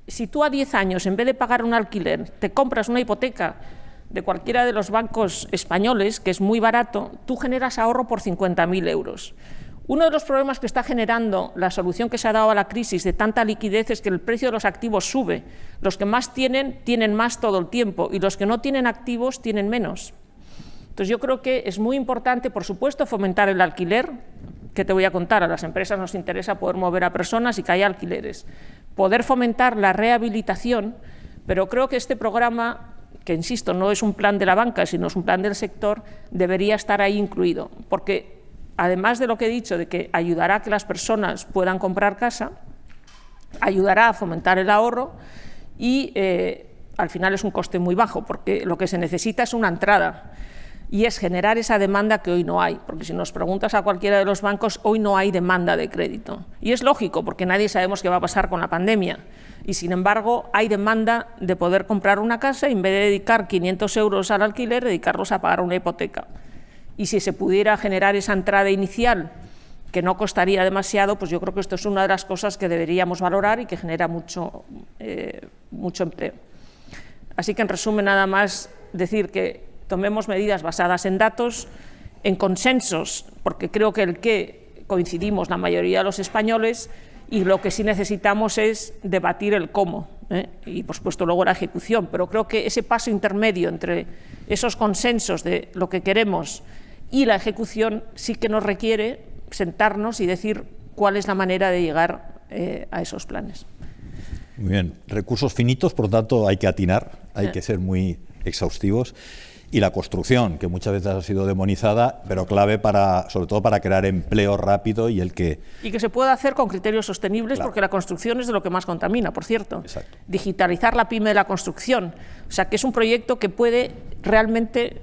si tú a 10 años, en vez de pagar un alquiler, te compras una hipoteca de cualquiera de los bancos españoles, que es muy barato, tú generas ahorro por 50.000 euros. Uno de los problemas que está generando la solución que se ha dado a la crisis de tanta liquidez es que el precio de los activos sube. Los que más tienen más todo el tiempo y los que no tienen activos tienen menos. Entonces yo creo que es muy importante, por supuesto, fomentar el alquiler, que te voy a contar, a las empresas nos interesa poder mover a personas y que haya alquileres. Poder fomentar la rehabilitación, pero creo que este programa, que insisto, no es un plan de la banca, sino es un plan del sector, debería estar ahí incluido, porque además de lo que he dicho, de que ayudará a que las personas puedan comprar casa, ayudará a fomentar el ahorro y al final es un coste muy bajo, porque lo que se necesita es una entrada y es generar esa demanda que hoy no hay, porque si nos preguntas a cualquiera de los bancos, hoy no hay demanda de crédito. Y es lógico, porque nadie sabemos qué va a pasar con la pandemia. Y sin embargo, hay demanda de poder comprar una casa y en vez de dedicar 500 euros al alquiler, dedicarlos a pagar una hipoteca. Y si se pudiera generar esa entrada inicial, que no costaría demasiado, pues yo creo que esto es una de las cosas que deberíamos valorar y que genera mucho empleo. Así que, en resumen, nada más decir que tomemos medidas basadas en datos, en consensos, porque creo que el que coincidimos la mayoría de los españoles, y lo que sí necesitamos es debatir el cómo, y por supuesto luego la ejecución, pero creo que ese paso intermedio entre esos consensos de lo que queremos y la ejecución sí que nos requiere sentarnos y decir cuál es la manera de llegar a esos planes. Muy bien, recursos finitos, por tanto hay que atinar, hay que ser muy exhaustivos. Y la construcción, que muchas veces ha sido demonizada, pero clave sobre todo para crear empleo rápido y que se pueda hacer con criterios sostenibles, claro, porque la construcción es de lo que más contamina, por cierto. Exacto. Digitalizar la pyme de la construcción, o sea, que es un proyecto que puede realmente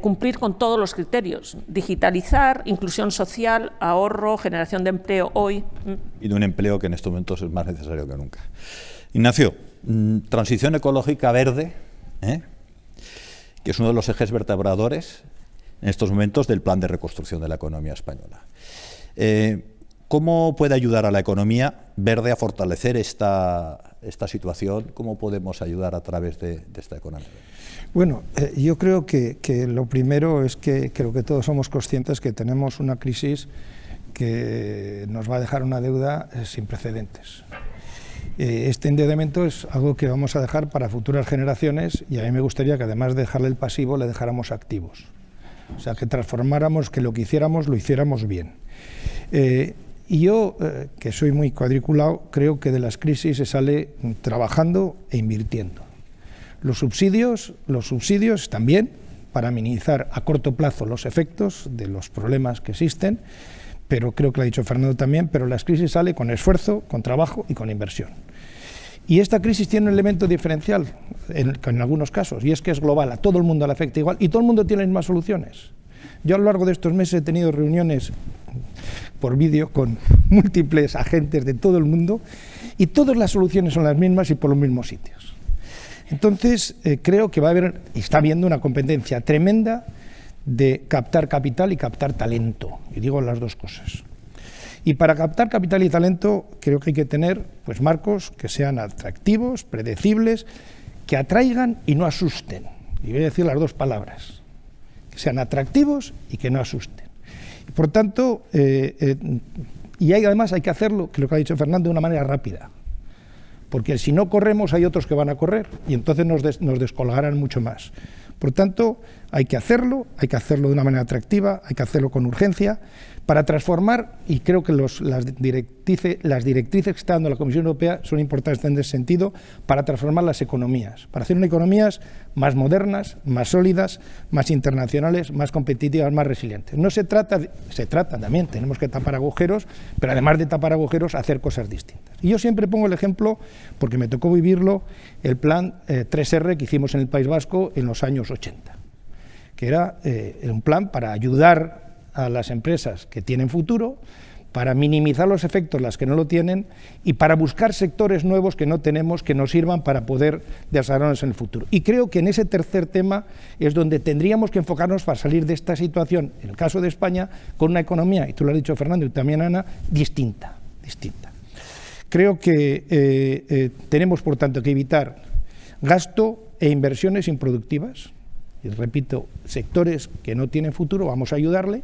cumplir con todos los criterios. Digitalizar, inclusión social, ahorro, generación de empleo hoy. Y de un empleo que en estos momentos es más necesario que nunca. Ignacio, transición ecológica verde, que es uno de los ejes vertebradores en estos momentos del plan de reconstrucción de la economía española. ¿Cómo puede ayudar a la economía verde a fortalecer esta situación? ¿Cómo podemos ayudar a través de esta economía? Bueno, yo creo que lo primero es que creo que todos somos conscientes que tenemos una crisis que nos va a dejar una deuda sin precedentes. Este endeudamiento es algo que vamos a dejar para futuras generaciones y a mí me gustaría que además de dejarle el pasivo le dejáramos activos. O sea, que transformáramos, que lo que hiciéramos, lo hiciéramos bien. Y yo, que soy muy cuadriculado, creo que de las crisis se sale trabajando e invirtiendo. Los subsidios también, para minimizar a corto plazo los efectos de los problemas que existen, pero creo que lo ha dicho Fernando también, pero las crisis salen con esfuerzo, con trabajo y con inversión. Y esta crisis tiene un elemento diferencial en algunos casos, y es que es global, a todo el mundo le afecta igual, y todo el mundo tiene las mismas soluciones. Yo a lo largo de estos meses he tenido reuniones por vídeo con múltiples agentes de todo el mundo, y todas las soluciones son las mismas y por los mismos sitios. Entonces, creo que va a haber, y está habiendo una competencia tremenda de captar capital y captar talento, y digo las dos cosas. Y para captar capital y talento creo que hay que tener pues, marcos que sean atractivos, predecibles, que atraigan y no asusten. Y voy a decir las dos palabras, que sean atractivos y que no asusten. Y por tanto, además hay que hacerlo, que lo que ha dicho Fernando, de una manera rápida. Porque si no corremos hay otros que van a correr y entonces nos descolgarán mucho más. Por tanto, hay que hacerlo de una manera atractiva, hay que hacerlo con urgencia, para transformar, y creo que las directrices que está dando la Comisión Europea son importantes en ese sentido, para transformar las economías, para hacer unas economías más modernas, más sólidas, más internacionales, más competitivas, más resilientes. No se trata también, tenemos que tapar agujeros, pero además de tapar agujeros, hacer cosas distintas. Y yo siempre pongo el ejemplo, porque me tocó vivirlo, el plan 3R que hicimos en el País Vasco en los años 80, que era un plan para ayudar a las empresas que tienen futuro, para minimizar los efectos las que no lo tienen y para buscar sectores nuevos que no tenemos que nos sirvan para poder desarrollarnos en el futuro. Y creo que en ese tercer tema es donde tendríamos que enfocarnos para salir de esta situación, en el caso de España, con una economía, y tú lo has dicho Fernando y también Ana, distinta. Creo que tenemos por tanto que evitar gasto e inversiones improductivas. Y repito, sectores que no tienen futuro, vamos a ayudarle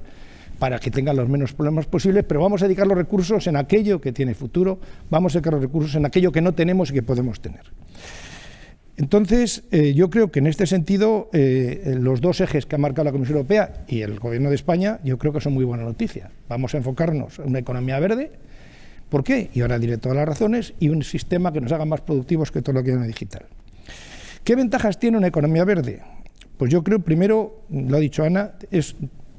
para que tengan los menos problemas posibles, pero vamos a dedicar los recursos en aquello que tiene futuro, vamos a dedicar los recursos en aquello que no tenemos y que podemos tener. Entonces, yo creo que en este sentido, los dos ejes que ha marcado la Comisión Europea y el Gobierno de España, yo creo que son muy buena noticia. Vamos a enfocarnos en una economía verde. ¿Por qué? Y ahora diré todas las razones, y un sistema que nos haga más productivos que todo lo que hay en digital. ¿Qué ventajas tiene una economía verde? Pues yo creo, primero, lo ha dicho Ana,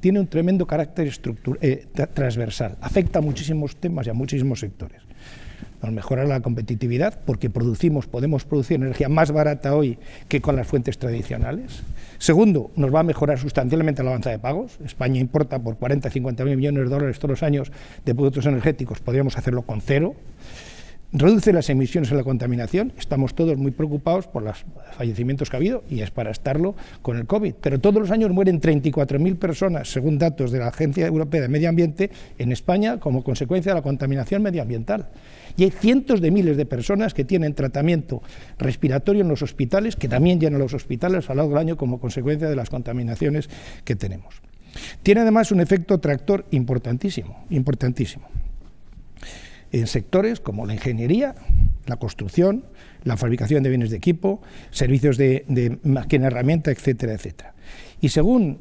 tiene un tremendo carácter transversal, afecta a muchísimos temas y a muchísimos sectores. Nos mejora la competitividad porque podemos producir energía más barata hoy que con las fuentes tradicionales. Segundo, nos va a mejorar sustancialmente la balanza de pagos. España importa por 40 a 50.000 millones de dólares todos los años de productos energéticos, podríamos hacerlo con cero. Reduce las emisiones en la contaminación. Estamos todos muy preocupados por los fallecimientos que ha habido, y es para estarlo con el COVID. Pero todos los años mueren 34.000 personas, según datos de la Agencia Europea de Medio Ambiente, en España como consecuencia de la contaminación medioambiental. Y hay cientos de miles de personas que tienen tratamiento respiratorio en los hospitales, que también llenan los hospitales a lo largo del año como consecuencia de las contaminaciones que tenemos. Tiene además un efecto tractor importantísimo. En sectores como la ingeniería, la construcción, la fabricación de bienes de equipo, servicios de máquina herramienta, etcétera, etcétera. Y según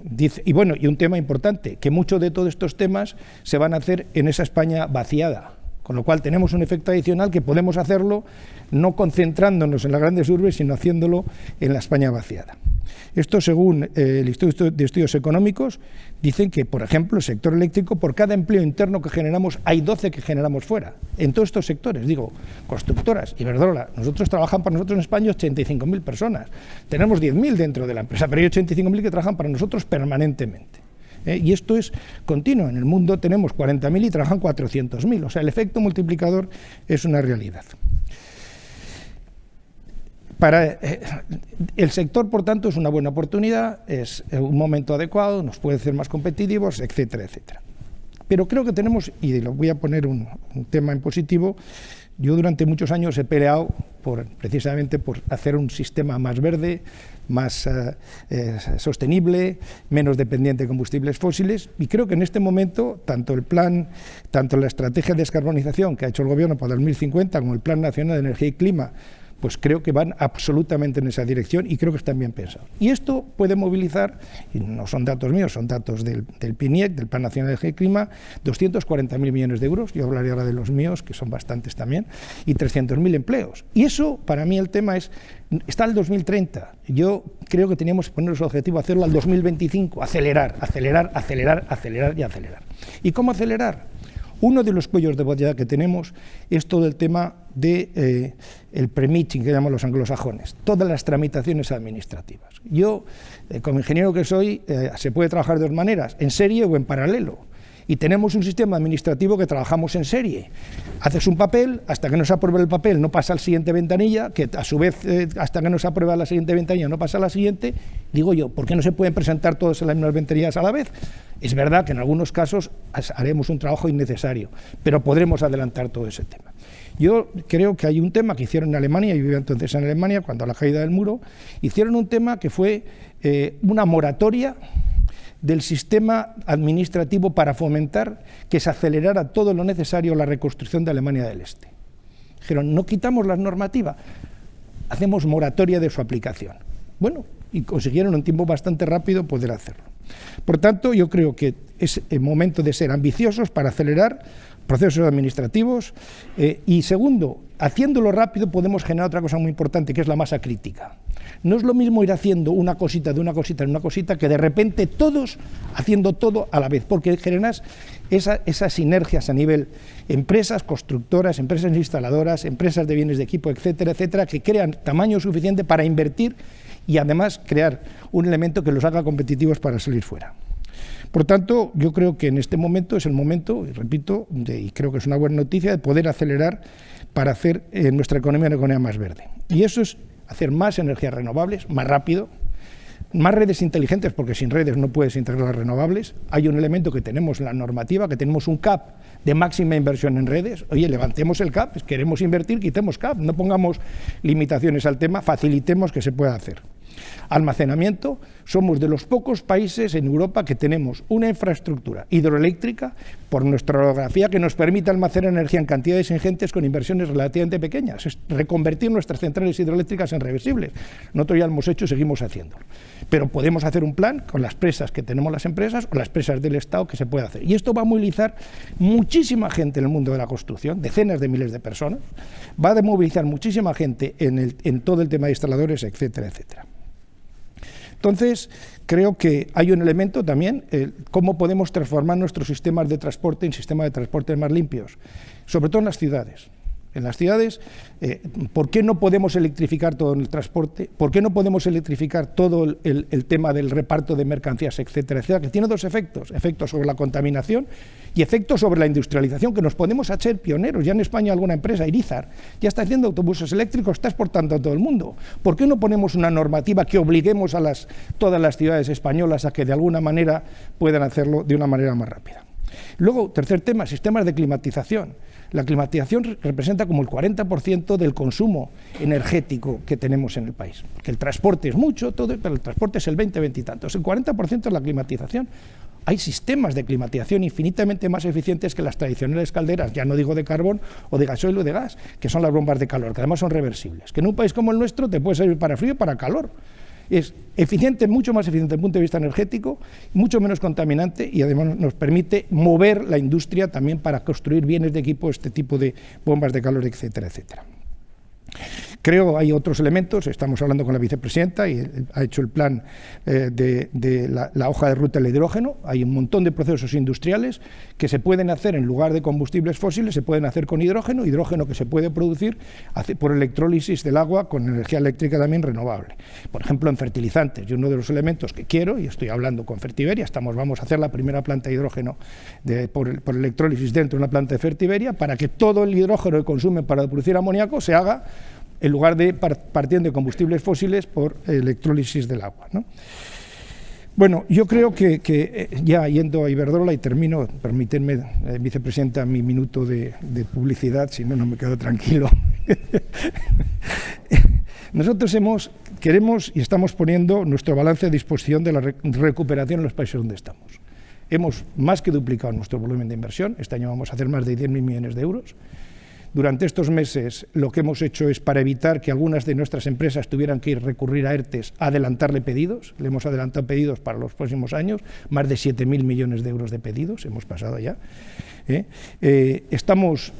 dice, y un tema importante, que muchos de todos estos temas se van a hacer en esa España vaciada, con lo cual tenemos un efecto adicional que podemos hacerlo no concentrándonos en las grandes urbes, sino haciéndolo en la España vaciada. Esto, según el Instituto de Estudios Económicos, dicen que, por ejemplo, el sector eléctrico, por cada empleo interno que generamos, hay 12 que generamos fuera. En todos estos sectores, digo, constructoras, Iberdrola, trabajan para nosotros en España 85.000 personas. Tenemos 10.000 dentro de la empresa, pero hay 85.000 que trabajan para nosotros permanentemente. Y esto es continuo. En el mundo tenemos 40.000 y trabajan 400.000. O sea, el efecto multiplicador es una realidad. Para el sector, por tanto, es una buena oportunidad, es un momento adecuado, nos puede hacer más competitivos, etcétera, etcétera. Pero creo que tenemos, y lo voy a poner un tema en positivo, yo durante muchos años he peleado precisamente por hacer un sistema más verde, más sostenible, menos dependiente de combustibles fósiles, y creo que en este momento tanto la estrategia de descarbonización que ha hecho el Gobierno para 2050 como el Plan Nacional de Energía y Clima pues creo que van absolutamente en esa dirección y creo que están bien pensados. Y esto puede movilizar, y no son datos míos, son datos del PNIEC, del Plan Nacional de Energía y Clima, 240.000 millones de euros, yo hablaré ahora de los míos, que son bastantes también, y 300.000 empleos. Y eso, para mí el tema está al 2030. Yo creo que teníamos que ponernos el objetivo de hacerlo al 2025, acelerar, acelerar, acelerar, acelerar y acelerar. ¿Y cómo acelerar? Uno de los cuellos de botella que tenemos es todo el tema de el permitting, que llaman los anglosajones, todas las tramitaciones administrativas. Yo, como ingeniero que soy, se puede trabajar de dos maneras, en serie o en paralelo. Y tenemos un sistema administrativo que trabajamos en serie. Haces un papel, hasta que no se apruebe el papel no pasa a la siguiente ventanilla, que a su vez hasta que no se aprueba la siguiente ventanilla no pasa a la siguiente. Digo yo, ¿por qué no se pueden presentar todos en las mismas ventanillas a la vez? Es verdad que en algunos casos haremos un trabajo innecesario, pero podremos adelantar todo ese tema. Yo creo que hay un tema que hicieron en Alemania, yo vivía entonces en Alemania, cuando a la caída del muro, hicieron un tema que fue una moratoria del sistema administrativo para fomentar que se acelerara todo lo necesario la reconstrucción de Alemania del Este. Dijeron, no quitamos la normativa, hacemos moratoria de su aplicación. Bueno, y consiguieron en un tiempo bastante rápido poder hacerlo. Por tanto, yo creo que es el momento de ser ambiciosos para acelerar procesos administrativos y segundo, haciéndolo rápido podemos generar otra cosa muy importante, que es la masa crítica. No es lo mismo ir haciendo una cosita de una cosita en una cosita que de repente todos haciendo todo a la vez, porque generas esas sinergias a nivel empresas constructoras, empresas instaladoras, empresas de bienes de equipo, etcétera, etcétera, que crean tamaño suficiente para invertir y además crear un elemento que los haga competitivos para salir fuera. Por tanto, yo creo que en este momento es el momento, y repito, y creo que es una buena noticia, de poder acelerar para hacer nuestra economía una economía más verde. Y eso es hacer más energías renovables, más rápido, más redes inteligentes, porque sin redes no puedes integrar las renovables. Hay un elemento que tenemos en la normativa, que tenemos un CAP de máxima inversión en redes. Oye, levantemos el CAP, queremos invertir, quitemos CAP, no pongamos limitaciones al tema, facilitemos que se pueda hacer. Almacenamiento, somos de los pocos países en Europa que tenemos una infraestructura hidroeléctrica por nuestra orografía que nos permite almacenar energía en cantidades ingentes con inversiones relativamente pequeñas, es reconvertir nuestras centrales hidroeléctricas en reversibles. Nosotros ya lo hemos hecho y seguimos haciéndolo. Pero podemos hacer un plan con las presas que tenemos las empresas o las presas del Estado que se puede hacer. Y esto va a movilizar muchísima gente en el mundo de la construcción, decenas de miles de personas, va a movilizar muchísima gente en todo el tema de instaladores, etcétera, etcétera. Entonces, creo que hay un elemento también, cómo podemos transformar nuestros sistemas de transporte en sistemas de transporte más limpios, sobre todo en las ciudades. En las ciudades, ¿por qué no podemos electrificar todo el transporte? ¿Por qué no podemos electrificar todo el tema del reparto de mercancías, etcétera, etcétera? Que tiene dos efectos, efectos sobre la contaminación y efectos sobre la industrialización, que nos podemos hacer pioneros. Ya en España alguna empresa, Irizar, ya está haciendo autobuses eléctricos, está exportando a todo el mundo. ¿Por qué no ponemos una normativa que obliguemos a todas las ciudades españolas a que de alguna manera puedan hacerlo de una manera más rápida? Luego, tercer tema, sistemas de climatización. La climatización representa como el 40% del consumo energético que tenemos en el país. Que el transporte es mucho, todo, pero el transporte es el 20 y tantos. El 40% es la climatización. Hay sistemas de climatización infinitamente más eficientes que las tradicionales calderas, ya no digo de carbón o de gasoil o de gas, que son las bombas de calor, que además son reversibles. Que en un país como el nuestro te puede servir para frío y para calor. Es eficiente, mucho más eficiente desde el punto de vista energético, mucho menos contaminante y además nos permite mover la industria también para construir bienes de equipo, este tipo de bombas de calor, etcétera, etcétera. Creo hay otros elementos, estamos hablando con la vicepresidenta y ha hecho el plan de la hoja de ruta del hidrógeno. Hay un montón de procesos industriales que se pueden hacer en lugar de combustibles fósiles, se pueden hacer con hidrógeno que se puede producir por electrólisis del agua con energía eléctrica también renovable. Por ejemplo, en fertilizantes, y uno de los elementos que quiero, y estoy hablando con Fertiberia, vamos a hacer la primera planta de hidrógeno por electrólisis dentro de una planta de Fertiberia para que todo el hidrógeno que consumen para producir amoníaco se haga en lugar de partiendo de combustibles fósiles por electrólisis del agua, ¿no? Bueno, yo creo que ya yendo a Iberdrola y termino, permítanme, vicepresidenta, mi minuto de publicidad, si no, no me quedo tranquilo. Nosotros queremos y estamos poniendo nuestro balance a disposición de la recuperación en los países donde estamos. Hemos más que duplicado nuestro volumen de inversión, este año vamos a hacer más de 10.000 millones de euros. Durante estos meses lo que hemos hecho es, para evitar que algunas de nuestras empresas tuvieran que recurrir a ERTEs, adelantarle pedidos. Le hemos adelantado pedidos para los próximos años, más de 7.000 millones de euros de pedidos, hemos pasado ya. Estamos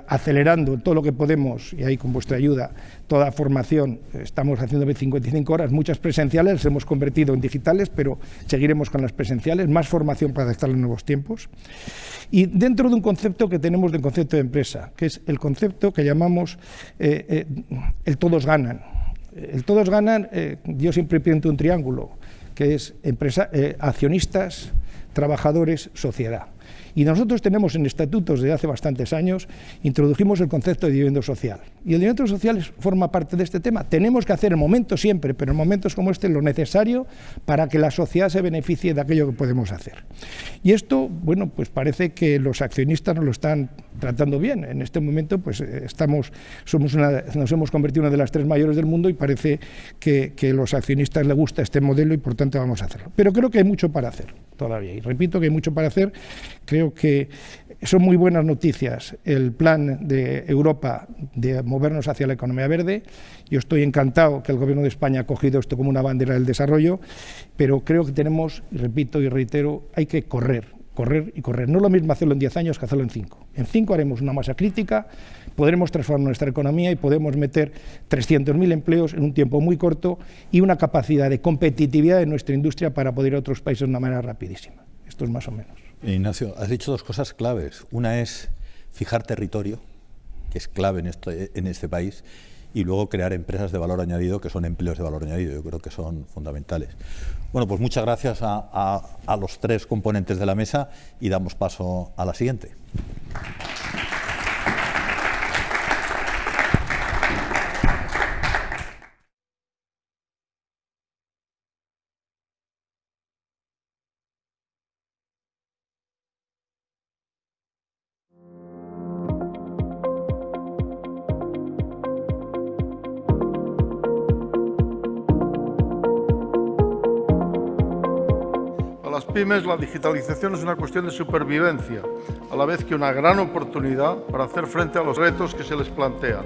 acelerando todo lo que podemos, y ahí con vuestra ayuda, toda formación. Estamos haciendo 55 horas, muchas presenciales, las hemos convertido en digitales, pero seguiremos con las presenciales, más formación para adaptar a los nuevos tiempos. Y dentro de un concepto que tenemos del concepto de empresa, que es el concepto que llamamos el todos ganan. El todos ganan, yo siempre pinto un triángulo, que es accionistas, trabajadores, sociedad. Y nosotros tenemos en estatutos desde hace bastantes años, introdujimos el concepto de dividendo social. Y el dividendo social forma parte de este tema. Tenemos que hacer en momentos siempre, pero en momentos como este, lo necesario para que la sociedad se beneficie de aquello que podemos hacer. Y esto, bueno, pues parece que los accionistas nos lo están tratando bien. En este momento, pues nos hemos convertido en una de las 3 mayores del mundo y parece que a los accionistas les gusta este modelo y por tanto vamos a hacerlo. Pero creo que hay mucho para hacer todavía. Y repito que hay mucho para hacer. Creo que son muy buenas noticias el plan de Europa de movernos hacia la economía verde. Yo estoy encantado que el Gobierno de España ha cogido esto como una bandera del desarrollo, pero creo que tenemos, y repito y reitero, hay que correr y correr. No es lo mismo hacerlo en 10 años que hacerlo en 5. En 5 haremos una masa crítica, podremos transformar nuestra economía y podemos meter 300.000 empleos en un tiempo muy corto y una capacidad de competitividad de nuestra industria para poder ir a otros países de una manera rapidísima. Esto es más o menos. Ignacio, has dicho 2 cosas claves. Una es fijar territorio, que es clave en este país, y luego crear empresas de valor añadido, que son empleos de valor añadido. Yo creo que son fundamentales. Bueno, pues muchas gracias a los 3 componentes de la mesa y damos paso a la siguiente. Para las pymes, la digitalización es una cuestión de supervivencia, a la vez que una gran oportunidad para hacer frente a los retos que se les plantean.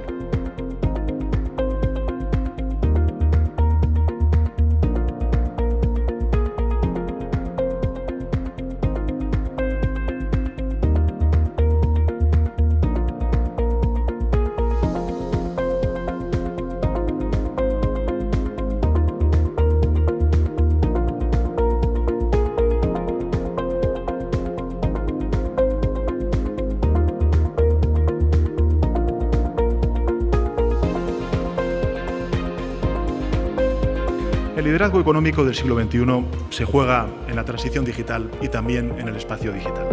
El liderazgo económico del siglo XXI se juega en la transición digital y también en el espacio digital.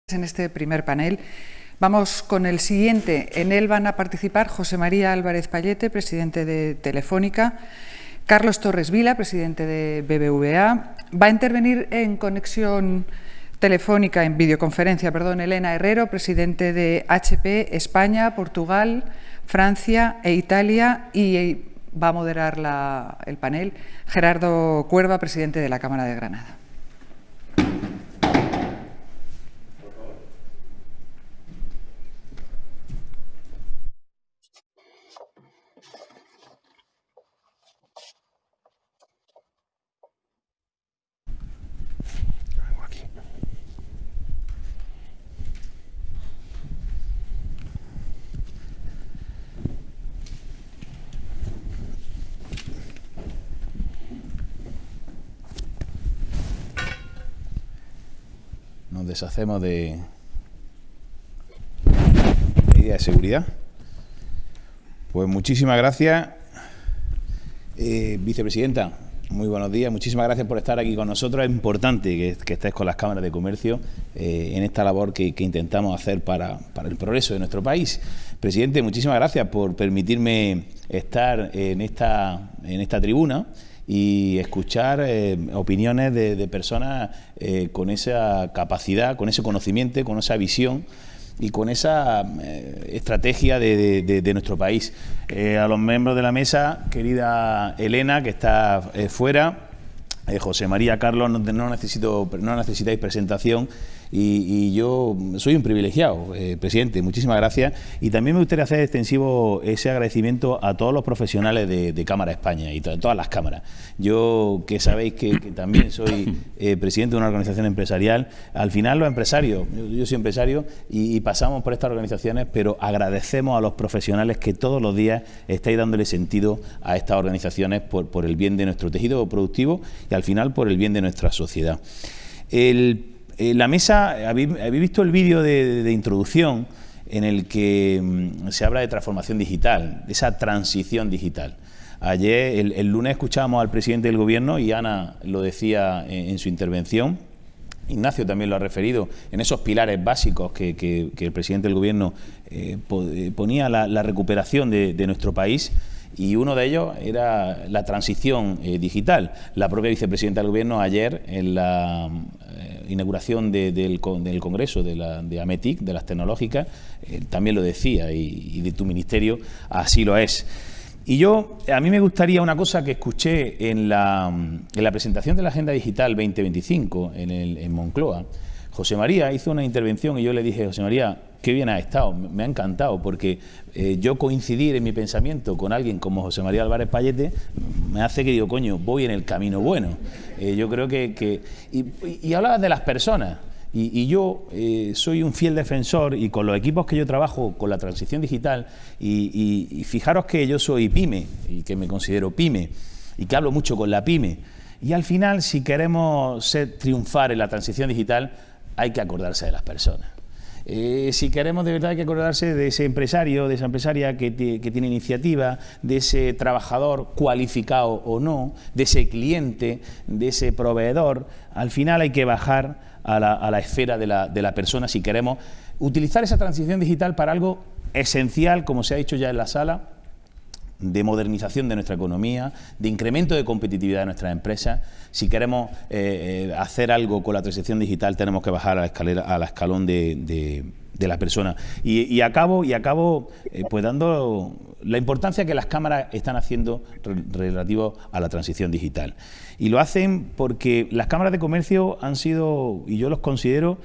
En este primer panel vamos con el siguiente. En él van a participar José María Álvarez Pallete, presidente de Telefónica, Carlos Torres Vila, presidente de BBVA. Va a intervenir en conexión telefónica, en videoconferencia, perdón, Elena Herrero, presidente de HP España, Portugal, Francia e Italia, y va a moderar el panel Gerardo Cuerva, presidente de la Cámara de Granada. Nos deshacemos de medidas de seguridad. Pues muchísimas gracias, vicepresidenta. Muy buenos días. Muchísimas gracias por estar aquí con nosotros. Es importante que estés con las cámaras de comercio en esta labor que intentamos hacer para el progreso de nuestro país. Presidente, muchísimas gracias por permitirme estar en esta tribuna y escuchar opiniones de personas con esa capacidad, con ese conocimiento, con esa visión y con esa estrategia de nuestro país. A los miembros de la mesa, querida Elena, que está fuera, José María, Carlos, no necesitáis presentación. Y yo soy un privilegiado, presidente, muchísimas gracias. Y también me gustaría hacer extensivo ese agradecimiento a todos los profesionales de Cámara España y todas las cámaras. Yo, que sabéis que también soy presidente de una organización empresarial, al final los empresarios, yo soy empresario y pasamos por estas organizaciones, pero agradecemos a los profesionales que todos los días estáis dándole sentido a estas organizaciones por el bien de nuestro tejido productivo y al final por el bien de nuestra sociedad. La mesa, habéis visto el vídeo de introducción en el que se habla de transformación digital, de esa transición digital. Ayer, el lunes, escuchábamos al presidente del Gobierno y Ana lo decía en su intervención. Ignacio también lo ha referido, en esos pilares básicos que el presidente del Gobierno ponía la recuperación de nuestro país. Y uno de ellos era la transición digital. La propia vicepresidenta del Gobierno ayer, en la inauguración del Congreso de AMETIC, de las tecnológicas, también lo decía, y de tu ministerio así lo es. Y a mí me gustaría una cosa que escuché en la presentación de la Agenda Digital 2025 en Moncloa. José María hizo una intervención y yo le dije, José María, qué bien has estado, me ha encantado, porque yo coincidir en mi pensamiento con alguien como José María Álvarez Pallete me hace que digo, coño, voy en el camino bueno. Yo creo y hablabas de las personas, y yo soy un fiel defensor, y con los equipos que yo trabajo con la transición digital, y fijaros que yo soy pyme, y que me considero pyme, y que hablo mucho con la pyme, y al final, si queremos triunfar en la transición digital, hay que acordarse de las personas. Si queremos de verdad, hay que acordarse de ese empresario, de esa empresaria que tiene iniciativa, de ese trabajador cualificado o no, de ese cliente, de ese proveedor. Al final hay que bajar a la esfera de la persona si queremos utilizar esa transición digital para algo esencial, como se ha dicho ya en la sala, de modernización de nuestra economía, de incremento de competitividad de nuestras empresas. Si queremos hacer algo con la transición digital, tenemos que bajar al escalón de la persona. Y acabo pues dando la importancia que las cámaras están haciendo relativo a la transición digital. Y lo hacen porque las cámaras de comercio han sido, y yo los considero,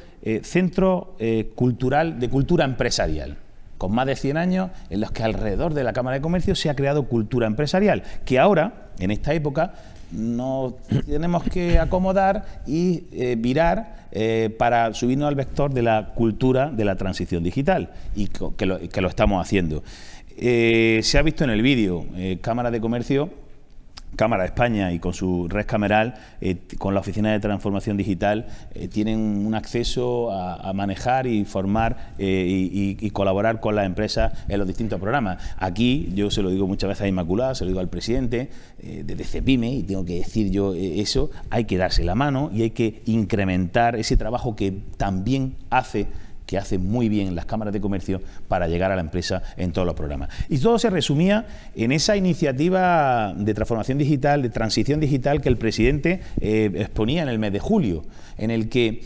centro cultural de cultura empresarial, con más de 100 años en los que alrededor de la Cámara de Comercio se ha creado cultura empresarial, que ahora, en esta época, nos tenemos que acomodar y virar para subirnos al vector de la cultura de la transición digital, y que lo estamos haciendo. Se ha visto en el vídeo, Cámara de Comercio, Cámara de España y con su red cameral, con la Oficina de Transformación Digital, tienen un acceso a manejar y formar y colaborar con las empresas en los distintos programas. Aquí, yo se lo digo muchas veces a Inmaculada, se lo digo al presidente, desde CEPIME, y tengo que decir yo eso, hay que darse la mano y hay que incrementar ese trabajo que también hace muy bien las cámaras de comercio para llegar a la empresa en todos los programas. Y todo se resumía en esa iniciativa de transformación digital, de transición digital que el presidente exponía en el mes de julio, en el que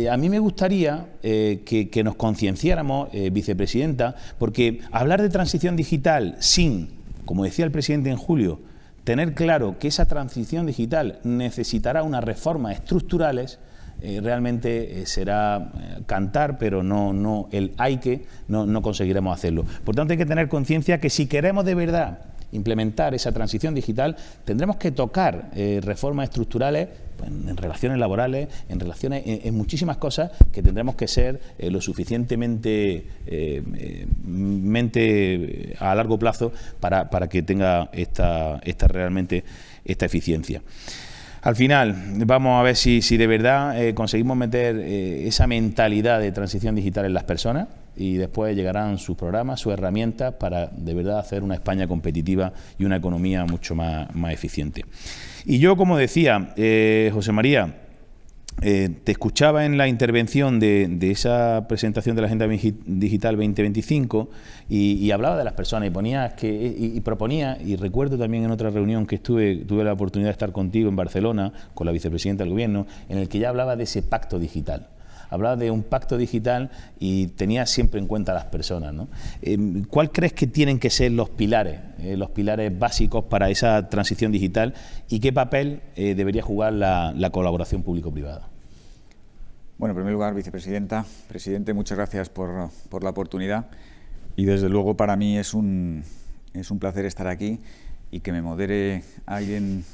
a mí me gustaría que nos concienciáramos, vicepresidenta, porque hablar de transición digital sin, como decía el presidente en julio, tener claro que esa transición digital necesitará unas reformas estructurales, realmente será cantar, pero no el hay que, no conseguiremos hacerlo. Por tanto, hay que tener conciencia que si queremos de verdad implementar esa transición digital, tendremos que tocar reformas estructurales en relaciones laborales, en muchísimas cosas que tendremos que ser lo suficientemente a largo plazo para que tenga realmente esta eficiencia. Al final, vamos a ver si de verdad conseguimos meter esa mentalidad de transición digital en las personas, y después llegarán sus programas, sus herramientas para de verdad hacer una España competitiva y una economía mucho más eficiente. Y yo, como decía, José María, te escuchaba en la intervención de esa presentación de la Agenda Digital 2025 y hablaba de las personas y proponía, y recuerdo también en otra reunión que tuve la oportunidad de estar contigo en Barcelona con la vicepresidenta del Gobierno, en el que ya hablaba de ese pacto digital. hablaba de un pacto digital y tenía siempre en cuenta a las personas, ¿no? ¿Cuál crees que tienen que ser los pilares básicos para esa transición digital y qué papel debería jugar la colaboración público-privada? Bueno, en primer lugar, vicepresidenta, presidente, muchas gracias por la oportunidad y desde luego para mí es un placer estar aquí y que me modere alguien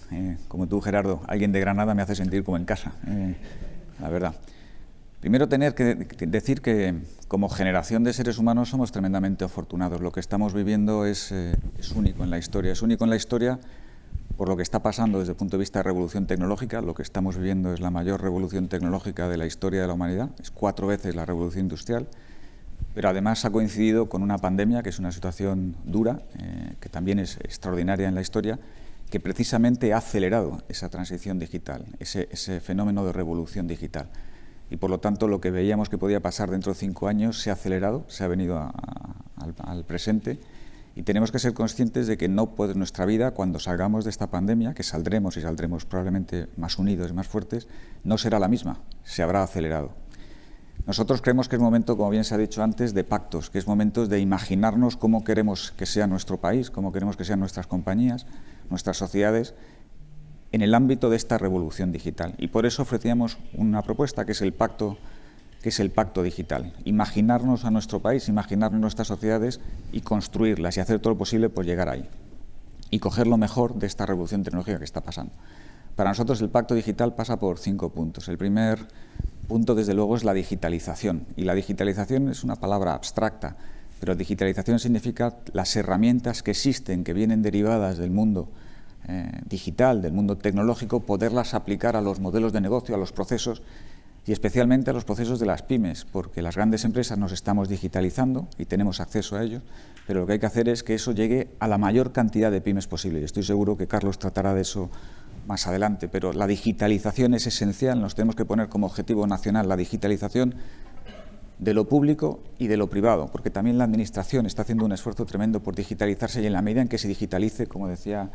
como tú, Gerardo, alguien de Granada me hace sentir como en casa, la verdad. Primero tener que decir que como generación de seres humanos somos tremendamente afortunados. Lo que estamos viviendo es único en la historia. Es único en la historia por lo que está pasando desde el punto de vista de revolución tecnológica. Lo que estamos viviendo es la mayor revolución tecnológica de la historia de la humanidad. Es 4 veces la revolución industrial. Pero además ha coincidido con una pandemia, que es una situación dura, que también es extraordinaria en la historia, que precisamente ha acelerado esa transición digital, ese fenómeno de revolución digital. Y por lo tanto lo que veíamos que podía pasar dentro de 5 años se ha acelerado, se ha venido al presente, y tenemos que ser conscientes de que no puede nuestra vida, cuando salgamos de esta pandemia, que saldremos y saldremos probablemente más unidos y más fuertes, no será la misma, se habrá acelerado. Nosotros creemos que es momento, como bien se ha dicho antes, de pactos, que es momento de imaginarnos cómo queremos que sea nuestro país, cómo queremos que sean nuestras compañías, nuestras sociedades, en el ámbito de esta revolución digital. Y por eso ofrecíamos una propuesta que es el pacto digital. Imaginarnos a nuestro país, imaginarnos nuestras sociedades y construirlas y hacer todo lo posible por llegar ahí. Y coger lo mejor de esta revolución tecnológica que está pasando. Para nosotros el pacto digital pasa por 5 puntos. El primer punto, desde luego, es la digitalización. Y la digitalización es una palabra abstracta, pero digitalización significa las herramientas que existen, que vienen derivadas del mundo digital, del mundo tecnológico, poderlas aplicar a los modelos de negocio, a los procesos y especialmente a los procesos de las pymes, porque las grandes empresas nos estamos digitalizando y tenemos acceso a ellos, pero lo que hay que hacer es que eso llegue a la mayor cantidad de pymes posible. Estoy seguro que Carlos tratará de eso más adelante, pero la digitalización es esencial. Nos tenemos que poner como objetivo nacional la digitalización de lo público y de lo privado, porque también la Administración está haciendo un esfuerzo tremendo por digitalizarse y en la medida en que se digitalice, como decía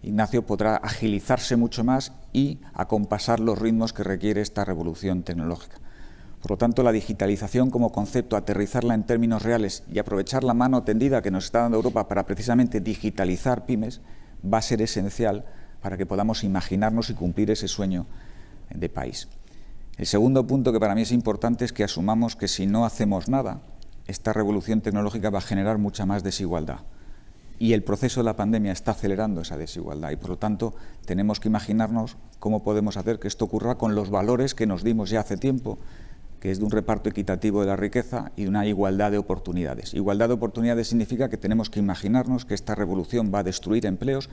Ignacio, podrá agilizarse mucho más y acompasar los ritmos que requiere esta revolución tecnológica. Por lo tanto, la digitalización como concepto, aterrizarla en términos reales y aprovechar la mano tendida que nos está dando Europa para precisamente digitalizar pymes, va a ser esencial para que podamos imaginarnos y cumplir ese sueño de país. El segundo punto que para mí es importante es que asumamos que si no hacemos nada, esta revolución tecnológica va a generar mucha más desigualdad. Y el proceso de la pandemia está acelerando esa desigualdad y, por lo tanto, tenemos que imaginarnos cómo podemos hacer que esto ocurra con los valores que nos dimos ya hace tiempo, que es de un reparto equitativo de la riqueza y de una igualdad de oportunidades. Igualdad de oportunidades significa que tenemos que imaginarnos que esta revolución va a destruir empleos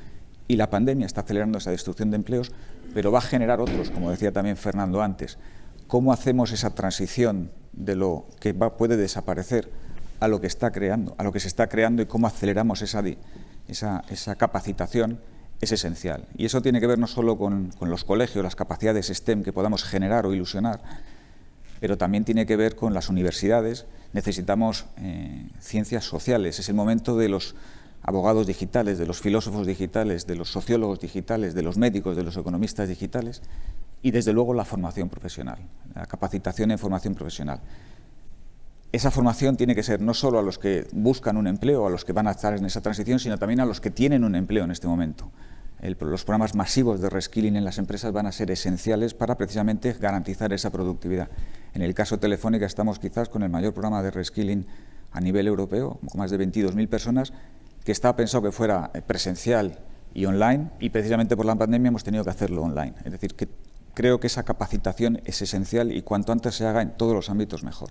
y la pandemia está acelerando esa destrucción de empleos, pero va a generar otros, como decía también Fernando antes. ¿Cómo hacemos esa transición de lo que puede desaparecer a lo que está creando, a lo que se está creando y cómo aceleramos esa capacitación? Es esencial. Y eso tiene que ver no solo con los colegios, las capacidades STEM que podamos generar o ilusionar, pero también tiene que ver con las universidades. Necesitamos ciencias sociales. Es el momento de los abogados digitales, de los filósofos digitales, de los sociólogos digitales, de los médicos, de los economistas digitales y, desde luego, la formación profesional, la capacitación en formación profesional. Esa formación tiene que ser no solo a los que buscan un empleo, a los que van a estar en esa transición, sino también a los que tienen un empleo en este momento. Los programas masivos de reskilling en las empresas van a ser esenciales para precisamente garantizar esa productividad. En el caso de Telefónica estamos quizás con el mayor programa de reskilling a nivel europeo, con más de 22.000 personas, que estaba pensado que fuera presencial y online, y precisamente por la pandemia hemos tenido que hacerlo online. Es decir, que creo que esa capacitación es esencial y cuanto antes se haga en todos los ámbitos mejor.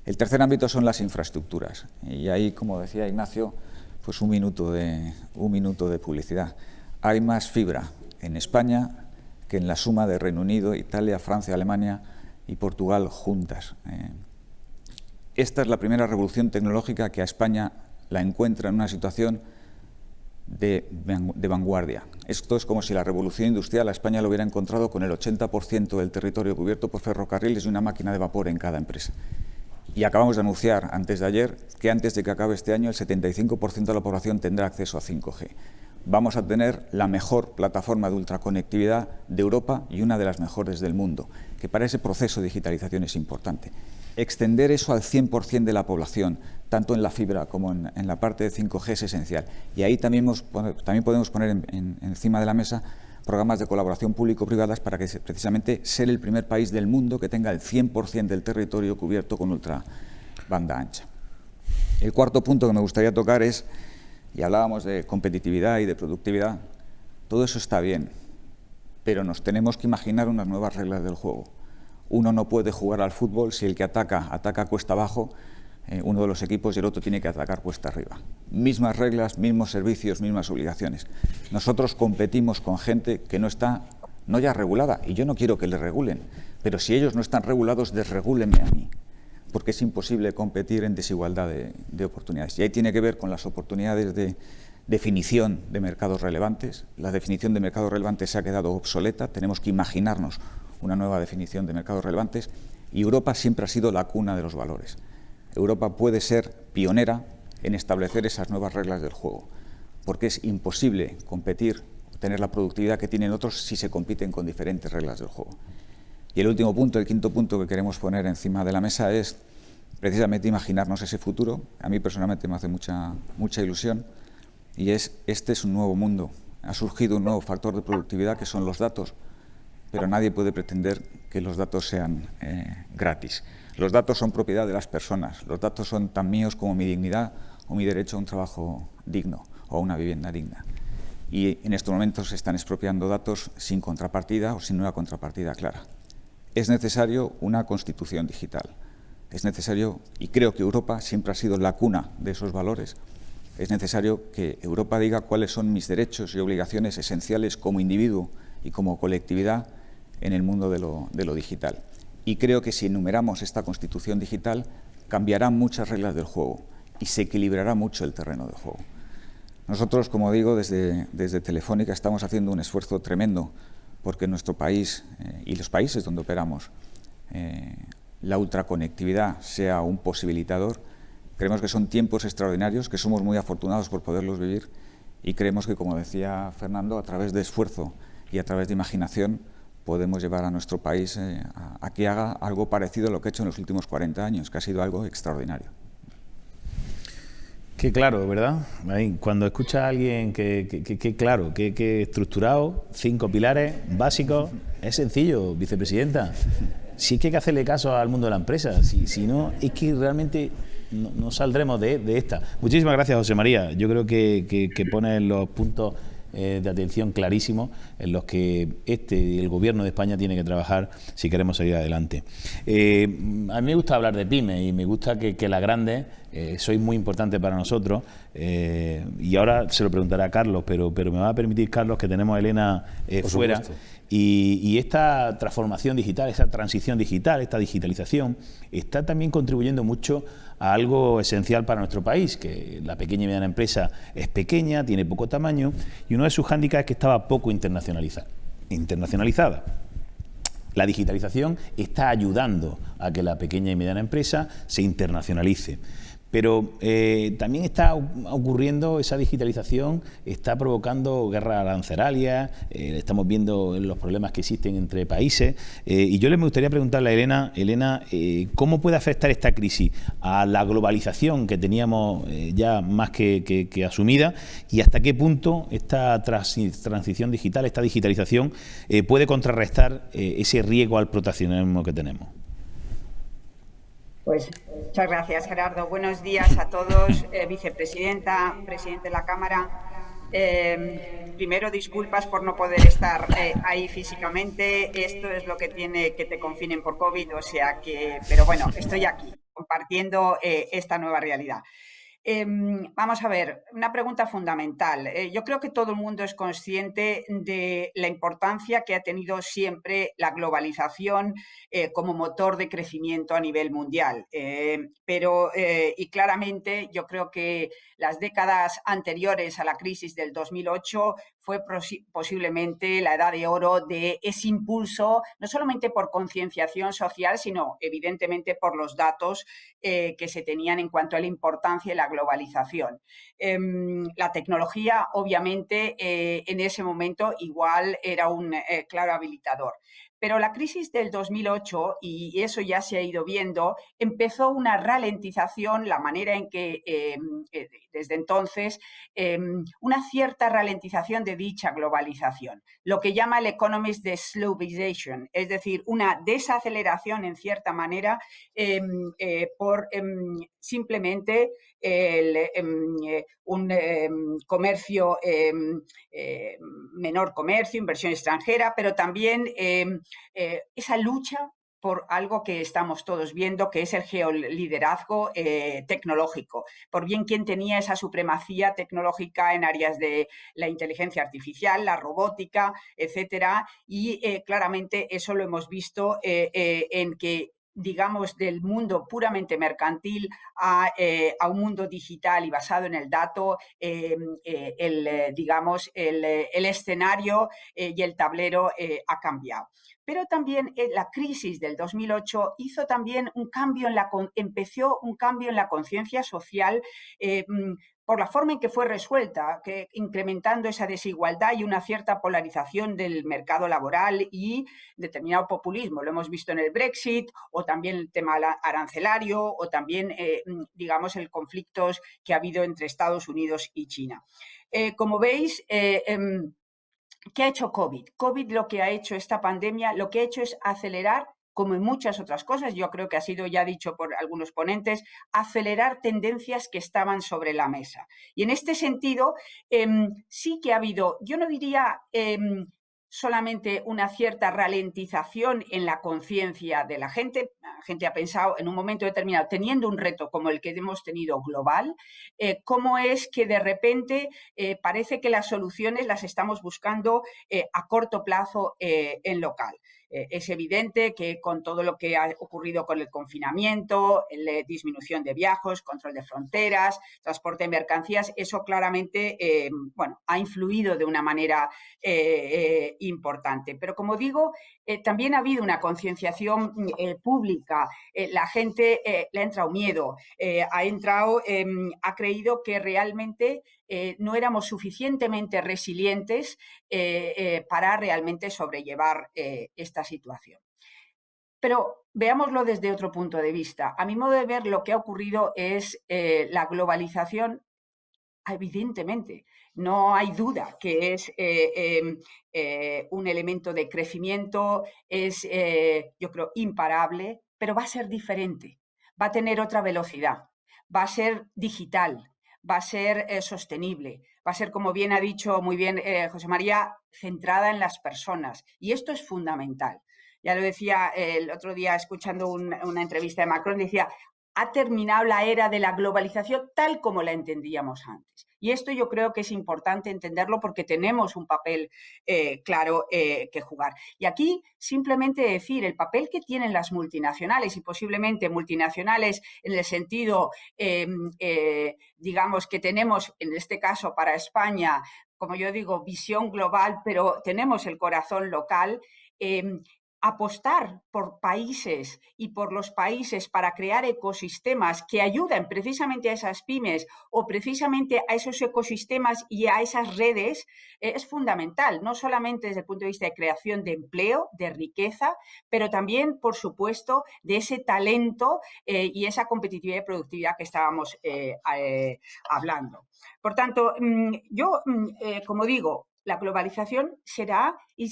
El tercer ámbito son las infraestructuras, y ahí, como decía Ignacio, pues un minuto de publicidad. Hay más fibra en España que en la suma de Reino Unido, Italia, Francia, Alemania y Portugal juntas. Esta es la primera revolución tecnológica que a España la encuentra en una situación de vanguardia. Esto es como si la revolución industrial a España lo hubiera encontrado con el 80% del territorio cubierto por ferrocarriles y una máquina de vapor en cada empresa. Y acabamos de anunciar antes de ayer que antes de que acabe este año el 75% de la población tendrá acceso a 5G. vamos a tener la mejor plataforma de ultraconectividad de Europa y una de las mejores del mundo, que para ese proceso de digitalización es importante. Extender eso al 100% de la población, tanto en la fibra como en la parte de 5G, es esencial. Y ahí también podemos poner encima de la mesa programas de colaboración público-privadas para que precisamente ser el primer país del mundo que tenga el 100% del territorio cubierto con ultra banda ancha. El cuarto punto que me gustaría tocar es, y hablábamos de competitividad y de productividad, todo eso está bien, pero nos tenemos que imaginar unas nuevas reglas del juego. Uno no puede jugar al fútbol si el que ataca cuesta abajo, uno de los equipos, y el otro tiene que atacar cuesta arriba. Mismas reglas, mismos servicios, mismas obligaciones. Nosotros competimos con gente que no está, no ya regulada, y yo no quiero que le regulen, pero si ellos no están regulados, desregúlenme a mí, porque es imposible competir en desigualdad de oportunidades. Y ahí tiene que ver con las oportunidades de definición de mercados relevantes. La definición de mercados relevantes se ha quedado obsoleta, tenemos que imaginarnos una nueva definición de mercados relevantes, y Europa siempre ha sido la cuna de los valores. Europa puede ser pionera en establecer esas nuevas reglas del juego, porque es imposible competir, tener la productividad que tienen otros si se compiten con diferentes reglas del juego. Y el último punto, el quinto punto que queremos poner encima de la mesa es precisamente imaginarnos ese futuro. A mí personalmente me hace mucha ilusión, y este es un nuevo mundo. Ha surgido un nuevo factor de productividad que son los datos, pero nadie puede pretender que los datos sean gratis. Los datos son propiedad de las personas, los datos son tan míos como mi dignidad o mi derecho a un trabajo digno o a una vivienda digna. Y en estos momentos se están expropiando datos sin contrapartida o sin una contrapartida clara. Es necesario una constitución digital, es necesario, y creo que Europa siempre ha sido la cuna de esos valores, es necesario que Europa diga cuáles son mis derechos y obligaciones esenciales como individuo y como colectividad en el mundo de lo digital. Y creo que si enumeramos esta Constitución digital, cambiarán muchas reglas del juego y se equilibrará mucho el terreno de juego. Nosotros, como digo, desde Telefónica estamos haciendo un esfuerzo tremendo porque nuestro país y los países donde operamos la ultraconectividad sea un posibilitador. Creemos que son tiempos extraordinarios, que somos muy afortunados por poderlos vivir, y creemos que, como decía Fernando, a través de esfuerzo y a través de imaginación podemos llevar a nuestro país a que haga algo parecido a lo que ha hecho en los últimos 40 años, que ha sido algo extraordinario. Qué claro, ¿verdad? Cuando escucha a alguien que claro, que estructurado, 5 pilares básicos, es sencillo, vicepresidenta. Si es que hay que hacerle caso al mundo de la empresa, si no, es que realmente no saldremos de esta. Muchísimas gracias, José María. Yo creo que pone los puntos de atención clarísimos en los que el Gobierno de España tiene que trabajar si queremos seguir adelante. A mí me gusta hablar de pymes y me gusta que las grandes sois muy importantes para nosotros, y ahora se lo preguntaré a Carlos, pero me va a permitir, Carlos, que tenemos a Elena fuera. Supuesto. Y esta transformación digital, esa transición digital, esta digitalización, está también contribuyendo mucho a algo esencial para nuestro país, que la pequeña y mediana empresa es pequeña, tiene poco tamaño, y uno de sus hándicaps es que estaba poco internacionalizada. La digitalización está ayudando a que la pequeña y mediana empresa se internacionalice. Pero también está ocurriendo, esa digitalización está provocando guerra arancelaria, estamos viendo los problemas que existen entre países, y yo me gustaría preguntarle a Elena, ¿cómo puede afectar esta crisis a la globalización que teníamos ya más que asumida, y hasta qué punto esta transición digital, esta digitalización puede contrarrestar ese riesgo al proteccionismo que tenemos? Pues muchas gracias, Gerardo. Buenos días a todos, vicepresidenta, presidente de la Cámara. Primero, disculpas por no poder estar ahí físicamente. Esto es lo que tiene que te confinen por COVID, o sea que, pero bueno, estoy aquí compartiendo esta nueva realidad. Vamos a ver, una pregunta fundamental. Yo creo que todo el mundo es consciente de la importancia que ha tenido siempre la globalización como motor de crecimiento a nivel mundial. Y claramente yo creo que las décadas anteriores a la crisis del 2008 fue posiblemente la edad de oro de ese impulso, no solamente por concienciación social, sino evidentemente por los datos que se tenían en cuanto a la importancia de la globalización. La tecnología, obviamente, en ese momento igual era un claro habilitador. Pero la crisis del 2008, y eso ya se ha ido viendo, empezó una ralentización, la manera en que desde entonces, una cierta ralentización de dicha globalización, lo que llama el Economist de slowization, es decir, una desaceleración en cierta manera por simplemente un comercio, menor comercio, inversión extranjera, pero también esa lucha por algo que estamos todos viendo, que es el geoliderazgo tecnológico, por bien quién tenía esa supremacía tecnológica en áreas de la inteligencia artificial, la robótica, etcétera, y claramente eso lo hemos visto en que, digamos, del mundo puramente mercantil a un mundo digital y basado en el dato, digamos, el escenario y el tablero ha cambiado. Pero también la crisis del 2008 hizo también un cambio empezó un cambio en la conciencia social por la forma en que fue resuelta, incrementando esa desigualdad y una cierta polarización del mercado laboral y determinado populismo. Lo hemos visto en el Brexit, o también el tema arancelario, o también, digamos, el conflicto que ha habido entre Estados Unidos y China. Como veis, ¿qué ha hecho COVID? COVID, lo que ha hecho esta pandemia, lo que ha hecho es acelerar, como en muchas otras cosas, yo creo que ha sido ya dicho por algunos ponentes, acelerar tendencias que estaban sobre la mesa. Y en este sentido, sí que ha habido, yo no diría solamente una cierta ralentización en la conciencia de la gente. La gente ha pensado en un momento determinado, teniendo un reto como el que hemos tenido global, cómo es que de repente parece que las soluciones las estamos buscando a corto plazo en local. Es evidente que con todo lo que ha ocurrido con el confinamiento, la disminución de viajes, control de fronteras, transporte de mercancías, eso claramente bueno, ha influido de una manera importante. Pero como digo, también ha habido una concienciación pública. La gente le ha entrado miedo, ha creído que realmente no éramos suficientemente resilientes para realmente sobrellevar esta situación. Pero veámoslo desde otro punto de vista. A mi modo de ver, lo que ha ocurrido es la globalización. Evidentemente, no hay duda que es un elemento de crecimiento, es, yo creo, imparable, pero va a ser diferente, va a tener otra velocidad, va a ser digital, va a ser sostenible, va a ser, como bien ha dicho muy bien José María, centrada en las personas. Y esto es fundamental. Ya lo decía el otro día escuchando una entrevista de Macron, decía, ha terminado la era de la globalización tal como la entendíamos antes. Y esto yo creo que es importante entenderlo porque tenemos un papel claro que jugar. Y aquí simplemente decir el papel que tienen las multinacionales y posiblemente multinacionales en el sentido, digamos, que tenemos en este caso para España, como yo digo, visión global, pero tenemos el corazón local, apostar por países y por los países para crear ecosistemas que ayuden precisamente a esas pymes o precisamente a esos ecosistemas y a esas redes es fundamental, no solamente desde el punto de vista de creación de empleo, de riqueza, pero también, por supuesto, de ese talento y esa competitividad y productividad que estábamos hablando. Por tanto, yo, como digo, la globalización será y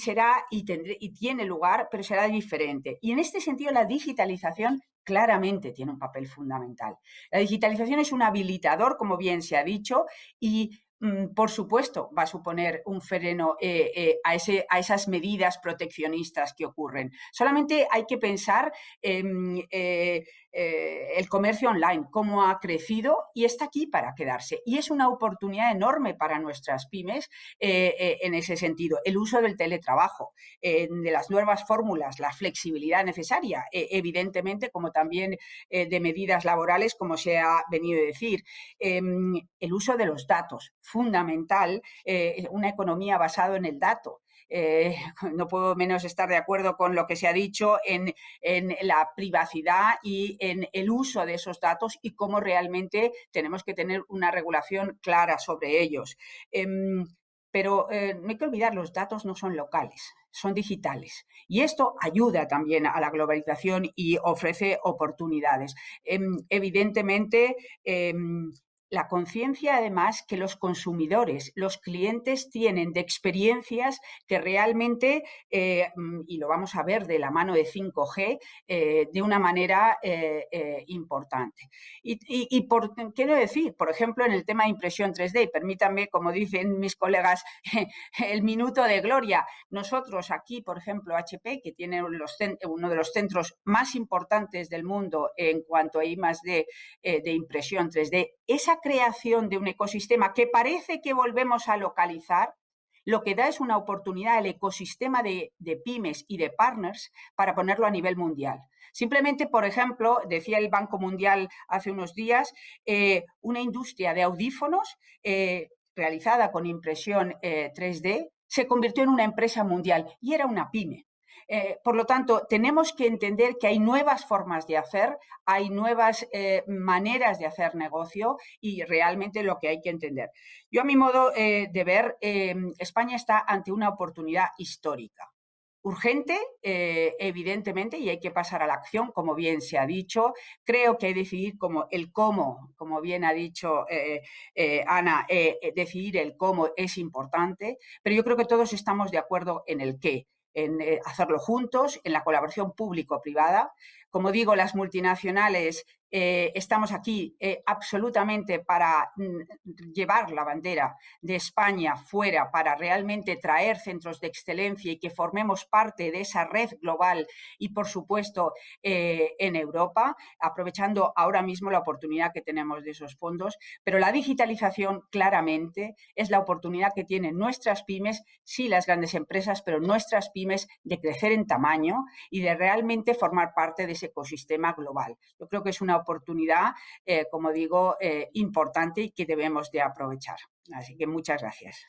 tiene lugar, pero será diferente. Y en este sentido, la digitalización claramente tiene un papel fundamental. La digitalización es un habilitador, como bien se ha dicho, y por supuesto, va a suponer un freno a esas medidas proteccionistas que ocurren. Solamente hay que pensar en el comercio online, cómo ha crecido y está aquí para quedarse. Y es una oportunidad enorme para nuestras pymes en ese sentido. El uso del teletrabajo, de las nuevas fórmulas, la flexibilidad necesaria, evidentemente, como también de medidas laborales, como se ha venido a decir. El uso de los datos, fundamental una economía basada en el dato. No puedo menos estar de acuerdo con lo que se ha dicho en la privacidad y en el uso de esos datos y cómo realmente tenemos que tener una regulación clara sobre ellos. Pero no hay que olvidar, los datos no son locales, son digitales. Y esto ayuda también a la globalización y ofrece oportunidades. Evidentemente, la conciencia, además, que los consumidores, los clientes tienen de experiencias que realmente, y lo vamos a ver de la mano de 5G, de una manera importante. Y por qué no decir, por ejemplo, en el tema de impresión 3D, permítanme, como dicen mis colegas, el minuto de gloria. Nosotros aquí, por ejemplo, HP, que tiene uno de los centros más importantes del mundo en cuanto a I+D de impresión 3D, esa creación de un ecosistema que parece que volvemos a localizar, lo que da es una oportunidad al ecosistema de pymes y de partners para ponerlo a nivel mundial. Simplemente, por ejemplo, decía el Banco Mundial hace unos días, una industria de audífonos realizada con impresión 3D se convirtió en una empresa mundial y era una pyme. Por lo tanto, tenemos que entender que hay nuevas formas de hacer, hay nuevas maneras de hacer negocio y realmente lo que hay que entender. Yo, a mi modo de ver, España está ante una oportunidad histórica. Urgente, evidentemente, y hay que pasar a la acción, como bien se ha dicho. Creo que hay que decidir como bien ha dicho Ana, decidir el cómo es importante, pero yo creo que todos estamos de acuerdo en el qué. En hacerlo juntos, en la colaboración público-privada. Como digo, las multinacionales estamos aquí absolutamente para llevar la bandera de España fuera, para realmente traer centros de excelencia y que formemos parte de esa red global y, por supuesto, en Europa, aprovechando ahora mismo la oportunidad que tenemos de esos fondos. Pero la digitalización, claramente, es la oportunidad que tienen nuestras pymes, sí las grandes empresas, pero nuestras pymes, de crecer en tamaño y de realmente formar parte de ese ecosistema global. Yo creo que es una oportunidad, como digo, importante y que debemos de aprovechar. Así que muchas gracias.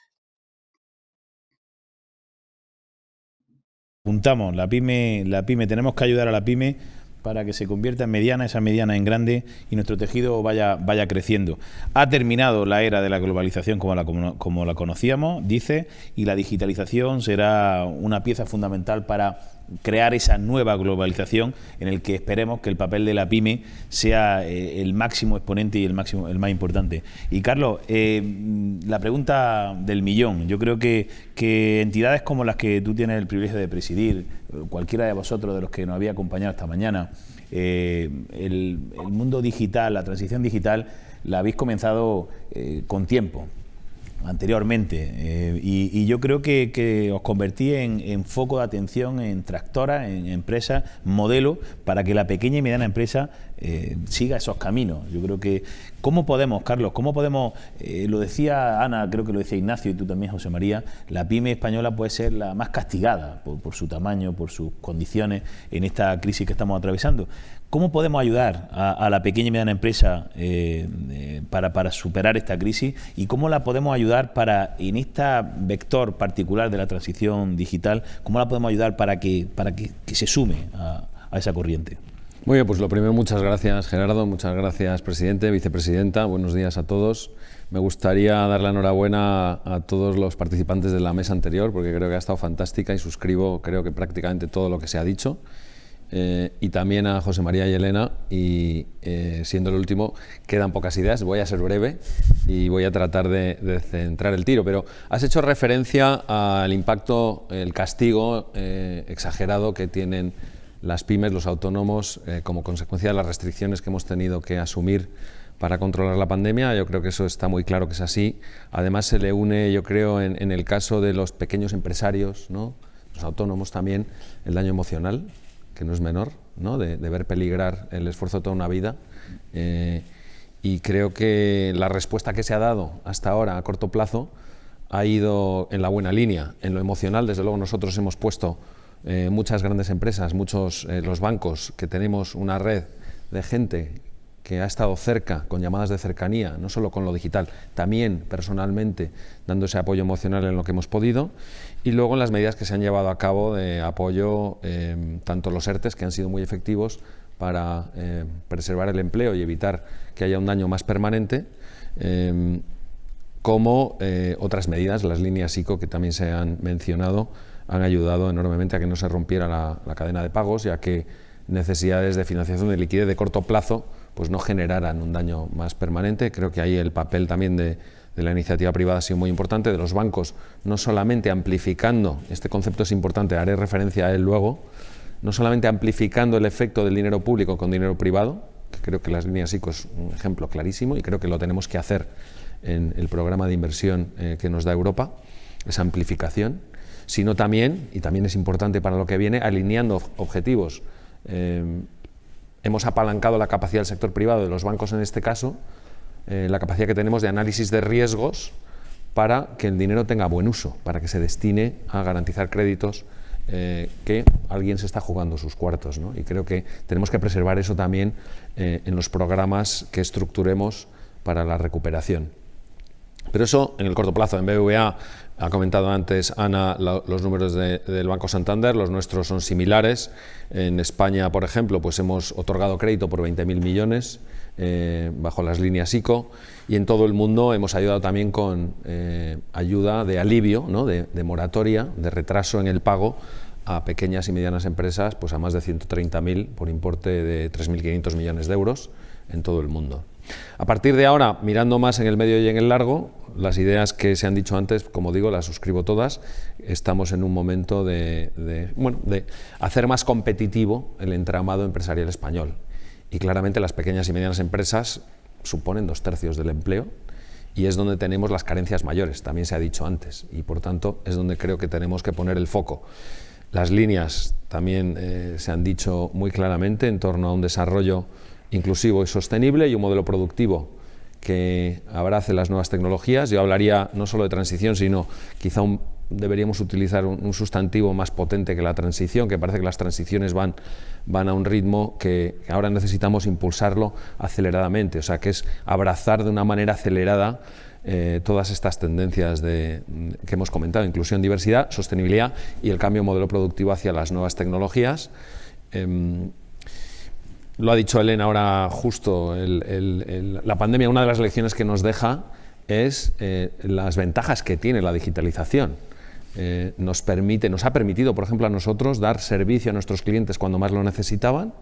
Apuntamos, la pyme, tenemos que ayudar a la pyme para que se convierta en mediana, esa mediana en grande y nuestro tejido vaya creciendo. Ha terminado la era de la globalización como la conocíamos, dice, y la digitalización será una pieza fundamental para crear esa nueva globalización en el que esperemos que el papel de la pyme sea el máximo exponente y el más importante. Y Carlos, la pregunta del millón. Yo creo que entidades como las que tú tienes el privilegio de presidir, cualquiera de vosotros de los que nos había acompañado esta mañana, el mundo digital, la transición digital, la habéis comenzado con tiempo. Anteriormente, y yo creo que os convertí en foco de atención, en tractora, en empresa, modelo, para que la pequeña y mediana empresa siga esos caminos. Yo creo que, ¿cómo podemos, Carlos, lo decía Ana, creo que lo decía Ignacio y tú también, José María, la pyme española puede ser la más castigada por su tamaño, por sus condiciones en esta crisis que estamos atravesando? ¿Cómo podemos ayudar a la pequeña y mediana empresa para superar esta crisis? ¿Y cómo la podemos ayudar en este vector particular de la transición digital, cómo la podemos ayudar para que se sume a esa corriente? Muy bien, pues lo primero, muchas gracias Gerardo, muchas gracias presidente, vicepresidenta, buenos días a todos. Me gustaría dar la enhorabuena a todos los participantes de la mesa anterior, porque creo que ha estado fantástica y suscribo, creo que prácticamente todo lo que se ha dicho. Y también a José María y Elena, y siendo el último, quedan pocas ideas, voy a ser breve y voy a tratar de centrar el tiro, pero has hecho referencia al impacto, el castigo exagerado que tienen las pymes, los autónomos, como consecuencia de las restricciones que hemos tenido que asumir para controlar la pandemia. Yo creo que eso está muy claro que es así. Además se le une, yo creo, en el caso de los pequeños empresarios, ¿no?, los autónomos también, el daño emocional, que no es menor, ¿no?, de ver peligrar el esfuerzo de toda una vida. Y creo que la respuesta que se ha dado hasta ahora a corto plazo ha ido en la buena línea. En lo emocional, desde luego, nosotros hemos puesto muchas grandes empresas, los bancos, que tenemos una red de gente que ha estado cerca, con llamadas de cercanía, no solo con lo digital, también personalmente dando ese apoyo emocional en lo que hemos podido, y luego en las medidas que se han llevado a cabo de apoyo, tanto los ERTEs, que han sido muy efectivos para preservar el empleo y evitar que haya un daño más permanente, como otras medidas, las líneas ICO que también se han mencionado, han ayudado enormemente a que no se rompiera la cadena de pagos y a que necesidades de financiación de liquidez de corto plazo pues no generaran un daño más permanente. Creo que ahí el papel también de la iniciativa privada ha sido muy importante, de los bancos, no solamente amplificando, este concepto es importante, haré referencia a él luego, no solamente amplificando el efecto del dinero público con dinero privado, que creo que las líneas ICO es un ejemplo clarísimo y creo que lo tenemos que hacer en el programa de inversión que nos da Europa, esa amplificación, sino también, y también es importante para lo que viene, alineando objetivos. Hemos apalancado la capacidad del sector privado, de los bancos en este caso, la capacidad que tenemos de análisis de riesgos para que el dinero tenga buen uso, para que se destine a garantizar créditos que alguien se está jugando sus cuartos, ¿no? Y creo que tenemos que preservar eso también en los programas que estructuremos para la recuperación. Pero eso en el corto plazo. En BBVA, ha comentado antes Ana los números del Banco Santander, los nuestros son similares. En España, por ejemplo, pues hemos otorgado crédito por 20.000 millones bajo las líneas ICO, y en todo el mundo hemos ayudado también con ayuda de alivio, ¿no? de moratoria, de retraso en el pago a pequeñas y medianas empresas, pues a más de 130.000 por importe de 3.500 millones de euros en todo el mundo. A partir de ahora, mirando más en el medio y en el largo, las ideas que se han dicho antes, como digo, las suscribo todas. Estamos en un momento de hacer más competitivo el entramado empresarial español. Y claramente las pequeñas y medianas empresas suponen 2/3 del empleo y es donde tenemos las carencias mayores, también se ha dicho antes, y por tanto es donde creo que tenemos que poner el foco. Las líneas también se han dicho muy claramente en torno a un desarrollo inclusivo y sostenible y un modelo productivo que abrace las nuevas tecnologías. Yo hablaría no solo de transición, sino quizá deberíamos utilizar un sustantivo más potente que la transición, que parece que las transiciones van a un ritmo que ahora necesitamos impulsarlo aceleradamente, o sea que es abrazar de una manera acelerada todas estas tendencias que hemos comentado, inclusión, diversidad, sostenibilidad y el cambio de modelo productivo hacia las nuevas tecnologías. Lo ha dicho Elena ahora justo, la pandemia, una de las lecciones que nos deja es las ventajas que tiene la digitalización. Nos ha permitido, por ejemplo, a nosotros dar servicio a nuestros clientes cuando más lo necesitaban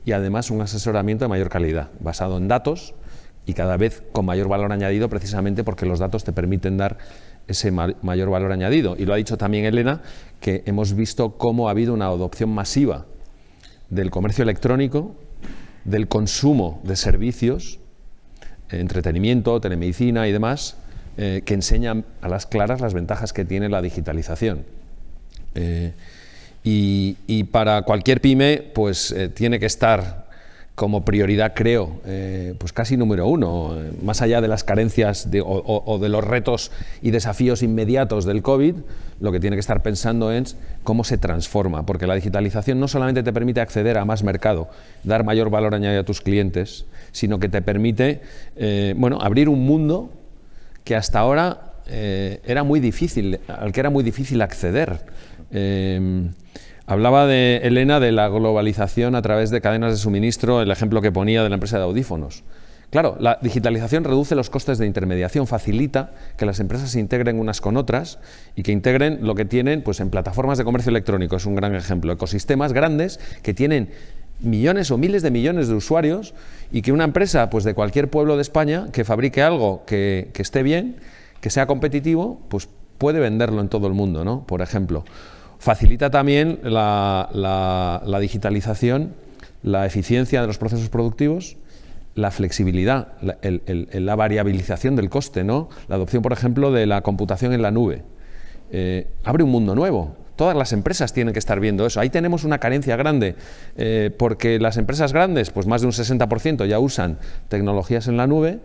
y además un asesoramiento de mayor calidad, basado en datos y cada vez con mayor valor añadido, precisamente porque los datos te permiten dar ese mayor valor añadido. Y lo ha dicho también Elena, que hemos visto cómo ha habido una adopción masiva del comercio electrónico, del consumo de servicios, entretenimiento, telemedicina y demás, que enseñan a las claras las ventajas que tiene la digitalización. Y para cualquier pyme, pues tiene que estar como prioridad, creo, pues casi número uno, más allá de las carencias o de los retos y desafíos inmediatos del COVID, lo que tiene que estar pensando es cómo se transforma, porque la digitalización no solamente te permite acceder a más mercado, dar mayor valor añadido a tus clientes, sino que te permite abrir un mundo que hasta ahora al que era muy difícil acceder. Hablaba de Elena de la globalización a través de cadenas de suministro, el ejemplo que ponía de la empresa de audífonos. Claro, la digitalización reduce los costes de intermediación, facilita que las empresas se integren unas con otras y que integren lo que tienen pues, en plataformas de comercio electrónico, es un gran ejemplo, ecosistemas grandes que tienen millones o miles de millones de usuarios y que una empresa pues, de cualquier pueblo de España que fabrique algo que esté bien, que sea competitivo, pues puede venderlo en todo el mundo, ¿no? Por ejemplo. Facilita también la digitalización, la eficiencia de los procesos productivos, la flexibilidad, la variabilización del coste, ¿no? La adopción, por ejemplo, de la computación en la nube. Abre un mundo nuevo. Todas las empresas tienen que estar viendo eso. Ahí tenemos una carencia grande, porque las empresas grandes, pues más de un 60% ya usan tecnologías en la nube,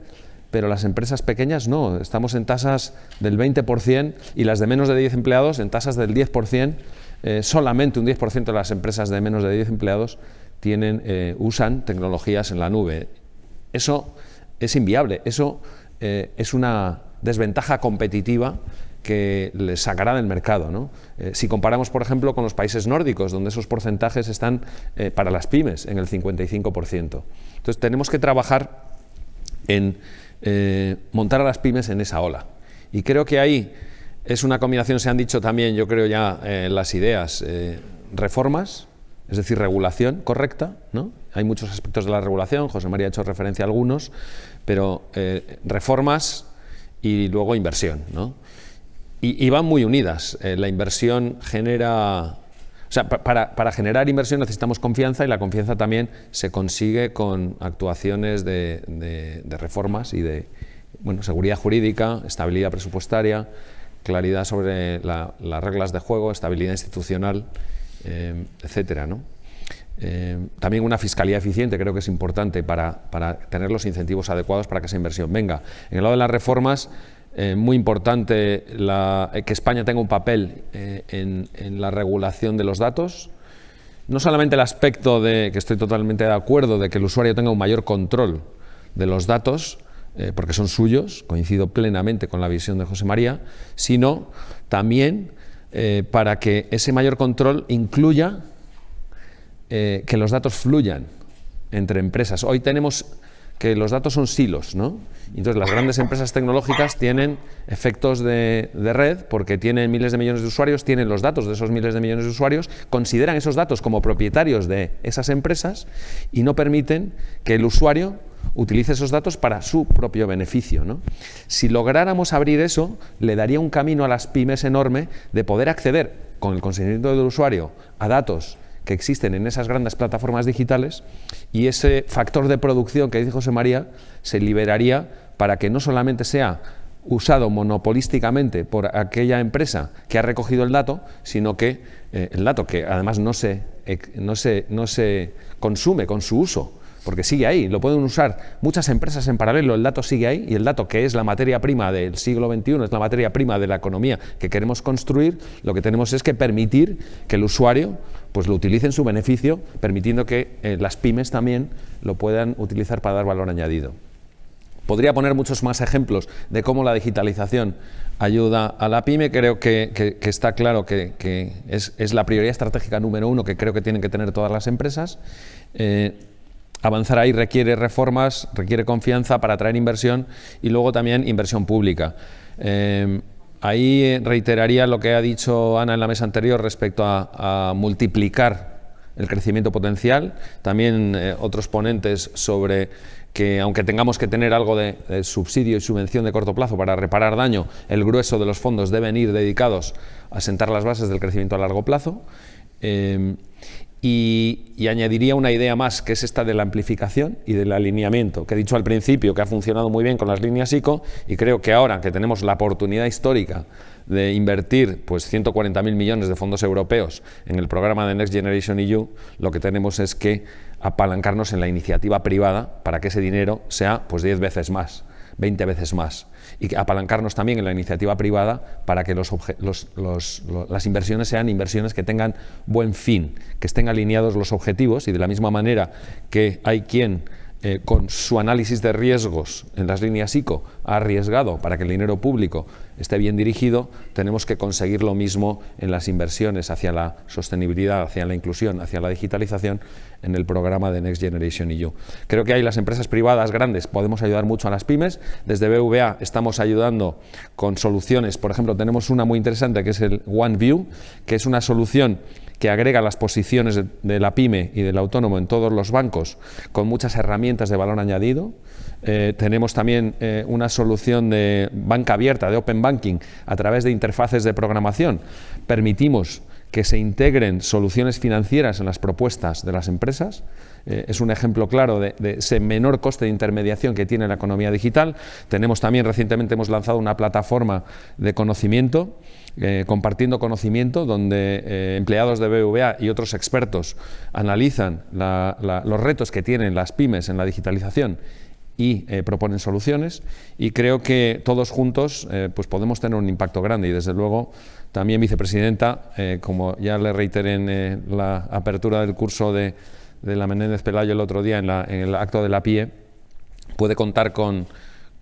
pero las empresas pequeñas no, estamos en tasas del 20% y las de menos de 10 empleados en tasas del 10%, solamente un 10% de las empresas de menos de 10 empleados usan tecnologías en la nube. eso es inviable, eso es una desventaja competitiva que les sacará del mercado, ¿no? Si comparamos, por ejemplo, con los países nórdicos, donde esos porcentajes están para las pymes en el 55%. Entonces tenemos que trabajar en montar a las pymes en esa ola. Y creo que ahí es una combinación, se han dicho también, yo creo ya las ideas, reformas, es decir, regulación correcta, ¿no? Hay muchos aspectos de la regulación, José María ha hecho referencia a algunos, pero reformas y luego inversión, ¿no? Y van muy unidas. La inversión genera... O sea, para generar inversión necesitamos confianza, y la confianza también se consigue con actuaciones de reformas y de seguridad jurídica, estabilidad presupuestaria, claridad sobre las reglas de juego, estabilidad institucional, etcétera, ¿no? También una fiscalidad eficiente creo que es importante para tener los incentivos adecuados para que esa inversión venga. En el lado de las reformas, muy importante que España tenga un papel en la regulación de los datos. No solamente el aspecto de, que estoy totalmente de acuerdo, de que el usuario tenga un mayor control de los datos, porque son suyos, coincido plenamente con la visión de José María, sino también para que ese mayor control incluya que los datos fluyan entre empresas. Hoy tenemos que los datos son silos, ¿no? Entonces las grandes empresas tecnológicas tienen efectos de red porque tienen miles de millones de usuarios, tienen los datos de esos miles de millones de usuarios, consideran esos datos como propietarios de esas empresas y no permiten que el usuario utilice esos datos para su propio beneficio, ¿no? Si lográramos abrir eso, le daría un camino a las pymes enorme de poder acceder con el consentimiento del usuario a datos que existen en esas grandes plataformas digitales, y ese factor de producción que dice José María se liberaría para que no solamente sea usado monopolísticamente por aquella empresa que ha recogido el dato, sino que el dato que además no se consume con su uso, porque sigue ahí, lo pueden usar muchas empresas en paralelo, el dato sigue ahí, y el dato, que es la materia prima del siglo XXI, es la materia prima de la economía que queremos construir, lo que tenemos es que permitir que el usuario pues lo utilice en su beneficio, permitiendo que las pymes también lo puedan utilizar para dar valor añadido. Podría poner muchos más ejemplos de cómo la digitalización ayuda a la pyme. Creo que está claro que es la prioridad estratégica número uno que creo que tienen que tener todas las empresas. Avanzar ahí requiere reformas, requiere confianza para atraer inversión y luego también inversión pública. Ahí reiteraría lo que ha dicho Ana en la mesa anterior respecto a multiplicar el crecimiento potencial. También otros ponentes sobre que, aunque tengamos que tener algo de subsidio y subvención de corto plazo para reparar daño, el grueso de los fondos deben ir dedicados a sentar las bases del crecimiento a largo plazo. Y añadiría una idea más, que es esta de la amplificación y del alineamiento, que he dicho al principio que ha funcionado muy bien con las líneas ICO, y creo que ahora que tenemos la oportunidad histórica de invertir pues 140.000 millones de fondos europeos en el programa de Next Generation EU, lo que tenemos es que apalancarnos en la iniciativa privada para que ese dinero sea pues 10 veces más, 20 veces más, y apalancarnos también en la iniciativa privada para que las inversiones sean inversiones que tengan buen fin, que estén alineados los objetivos, y de la misma manera que hay quien con su análisis de riesgos en las líneas ICO ha arriesgado para que el dinero público esté bien dirigido, tenemos que conseguir lo mismo en las inversiones hacia la sostenibilidad, hacia la inclusión, hacia la digitalización en el programa de Next Generation EU. Creo que ahí las empresas privadas grandes podemos ayudar mucho a las pymes. Desde BVA estamos ayudando con soluciones, por ejemplo, tenemos una muy interesante que es el OneView, que es una solución que agrega las posiciones de la pyme y del autónomo en todos los bancos con muchas herramientas de valor añadido. Tenemos también una solución de banca abierta, de Open Banking, a través de interfaces de programación. Permitimos que se integren soluciones financieras en las propuestas de las empresas. Es un ejemplo claro de ese menor coste de intermediación que tiene la economía digital. Tenemos también, recientemente hemos lanzado una plataforma de conocimiento, compartiendo conocimiento, donde empleados de BVA y otros expertos analizan los retos que tienen las pymes en la digitalización y proponen soluciones, y creo que todos juntos pues podemos tener un impacto grande. Y desde luego también, vicepresidenta, como ya le reiteré en la apertura del curso de la Menéndez Pelayo el otro día en el acto de la PIE, puede contar con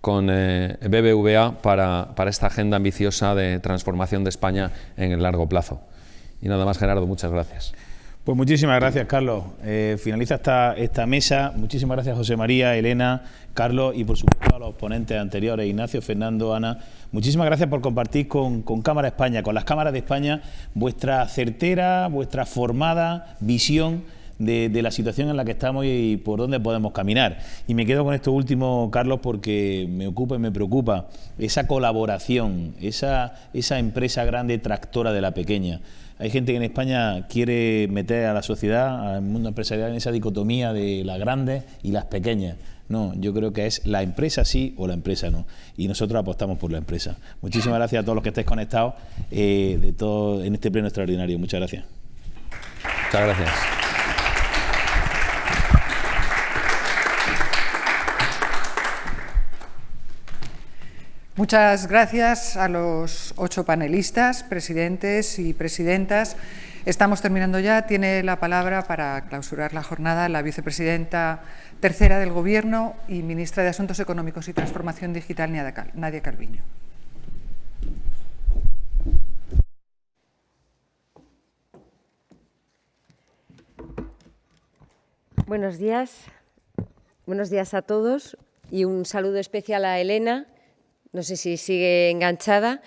BBVA para esta agenda ambiciosa de transformación de España en el largo plazo. Y nada más, Gerardo, muchas gracias. Pues muchísimas gracias, Carlos. Finaliza esta mesa. Muchísimas gracias, José María, Elena, Carlos y por supuesto a los ponentes anteriores, Ignacio, Fernando, Ana. Muchísimas gracias por compartir con Cámara España, con las cámaras de España, vuestra certera, vuestra formada visión de la situación en la que estamos y por dónde podemos caminar. Y me quedo con esto último, Carlos, porque me ocupa y me preocupa esa colaboración, esa empresa grande tractora de la pequeña. Hay gente que en España quiere meter a la sociedad, al mundo empresarial, en esa dicotomía de las grandes y las pequeñas. No, yo creo que es la empresa sí o la empresa no. Y nosotros apostamos por la empresa. Muchísimas gracias a todos los que estéis conectados en este pleno extraordinario. Muchas gracias. Muchas gracias. Muchas gracias a los 8 panelistas, presidentes y presidentas. Estamos terminando ya. Tiene la palabra para clausurar la jornada la vicepresidenta tercera del Gobierno y ministra de Asuntos Económicos y Transformación Digital, Nadia Calviño. Buenos días a todos y un saludo especial a Elena. No sé si sigue enganchada,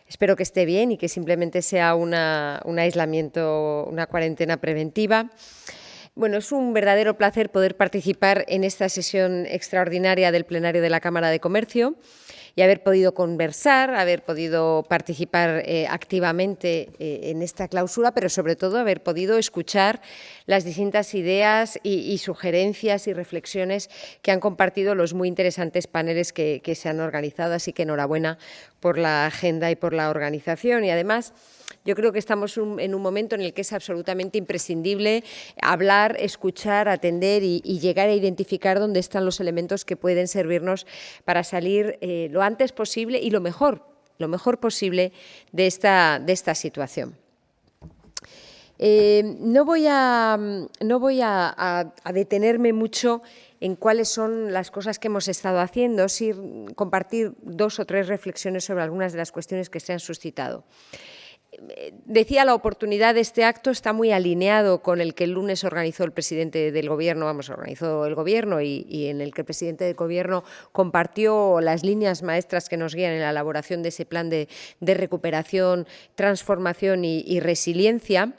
espero que esté bien y que simplemente sea un aislamiento, una cuarentena preventiva. Bueno, es un verdadero placer poder participar en esta sesión extraordinaria del plenario de la Cámara de Comercio y haber podido conversar, haber podido participar activamente en esta clausura, pero sobre todo haber podido escuchar las distintas ideas y sugerencias y reflexiones que han compartido los muy interesantes paneles que se han organizado, así que enhorabuena por la agenda y por la organización. Y además, yo creo que estamos en un momento en el que es absolutamente imprescindible hablar, escuchar, atender y llegar a identificar dónde están los elementos que pueden servirnos para salir lo antes posible y lo mejor posible de esta situación. No voy a detenerme mucho en cuáles son las cosas que hemos estado haciendo, sí compartir 2 o 3 reflexiones sobre algunas de las cuestiones que se han suscitado. Decía, la oportunidad de este acto está muy alineado con el que el lunes organizó el presidente del Gobierno, organizó el Gobierno y en el que el presidente del Gobierno compartió las líneas maestras que nos guían en la elaboración de ese plan de recuperación, transformación y resiliencia.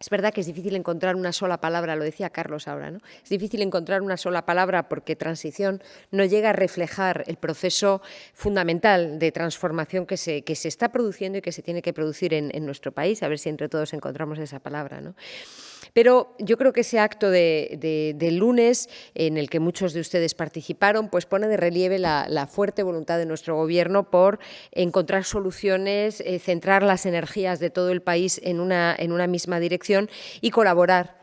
Es verdad que es difícil encontrar una sola palabra, lo decía Carlos ahora, ¿no? Es difícil encontrar una sola palabra porque transición no llega a reflejar el proceso fundamental de transformación que se está produciendo y que se tiene que producir en nuestro país, a ver si entre todos encontramos esa palabra, ¿no? Pero yo creo que ese acto del lunes, en el que muchos de ustedes participaron, pues pone de relieve la fuerte voluntad de nuestro Gobierno por encontrar soluciones, centrar las energías de todo el país en una misma dirección y colaborar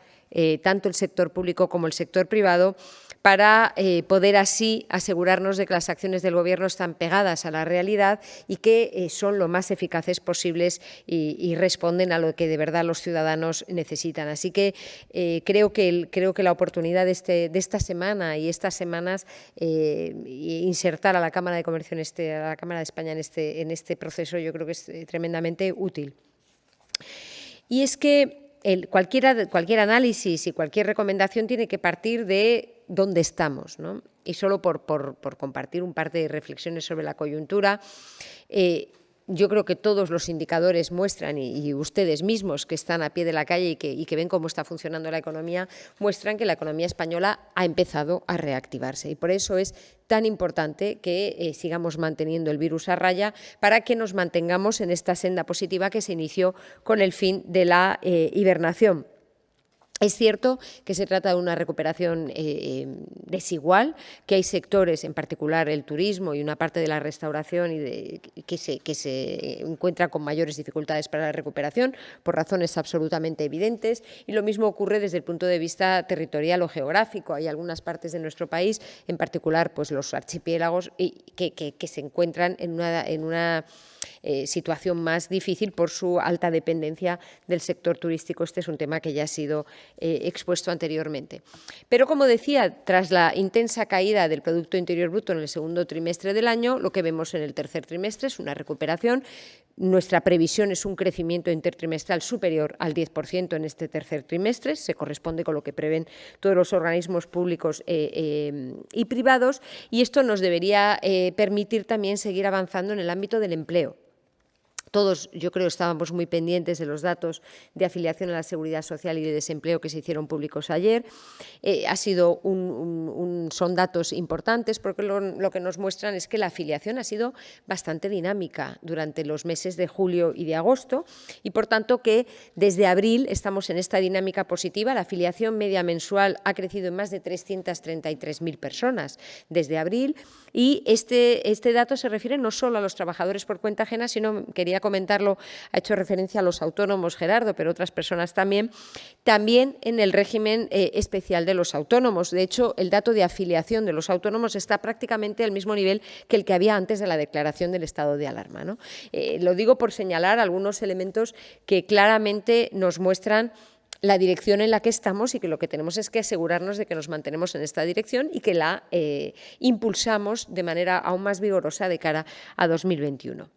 tanto el sector público como el sector privado para poder así asegurarnos de que las acciones del Gobierno están pegadas a la realidad y que son lo más eficaces posibles y responden a lo que de verdad los ciudadanos necesitan. Así que creo que la oportunidad de esta semana y estas semanas insertar a la Cámara de Comercio, a la Cámara de España en este proceso, yo creo que es tremendamente útil. Y es que cualquier análisis y cualquier recomendación tiene que partir de dónde estamos, ¿no? Y solo por compartir un par de reflexiones sobre la coyuntura, yo creo que todos los indicadores muestran, y ustedes mismos que están a pie de la calle y que ven cómo está funcionando la economía, muestran que la economía española ha empezado a reactivarse. Y por eso es tan importante que sigamos manteniendo el virus a raya para que nos mantengamos en esta senda positiva que se inició con el fin de la hibernación. Es cierto que se trata de una recuperación desigual, que hay sectores, en particular el turismo y una parte de la restauración, que se encuentran con mayores dificultades para la recuperación por razones absolutamente evidentes, y lo mismo ocurre desde el punto de vista territorial o geográfico. Hay algunas partes de nuestro país, en particular pues los archipiélagos, que se encuentran en una situación más difícil por su alta dependencia del sector turístico. Este es un tema que ya ha sido expuesto anteriormente. Pero, como decía, tras la intensa caída del Producto Interior Bruto en el segundo trimestre del año, lo que vemos en el tercer trimestre es una recuperación. Nuestra previsión es un crecimiento intertrimestral superior al 10% en este tercer trimestre, se corresponde con lo que prevén todos los organismos públicos y privados, y esto nos debería permitir también seguir avanzando en el ámbito del empleo. Todos, yo creo, estábamos muy pendientes de los datos de afiliación a la Seguridad Social y de desempleo que se hicieron públicos ayer. Son datos importantes porque lo que nos muestran es que la afiliación ha sido bastante dinámica durante los meses de julio y de agosto y, por tanto, que desde abril estamos en esta dinámica positiva. La afiliación media mensual ha crecido en más de 333.000 personas desde abril y este dato se refiere no solo a los trabajadores por cuenta ajena, sino, quería comentarlo, ha hecho referencia a los autónomos, Gerardo, pero otras personas también en el régimen especial de los autónomos. De hecho, el dato de afiliación de los autónomos está prácticamente al mismo nivel que el que había antes de la declaración del estado de alarma, ¿no? Lo digo por señalar algunos elementos que claramente nos muestran la dirección en la que estamos y que lo que tenemos es que asegurarnos de que nos mantenemos en esta dirección y que la impulsamos de manera aún más vigorosa de cara a 2021.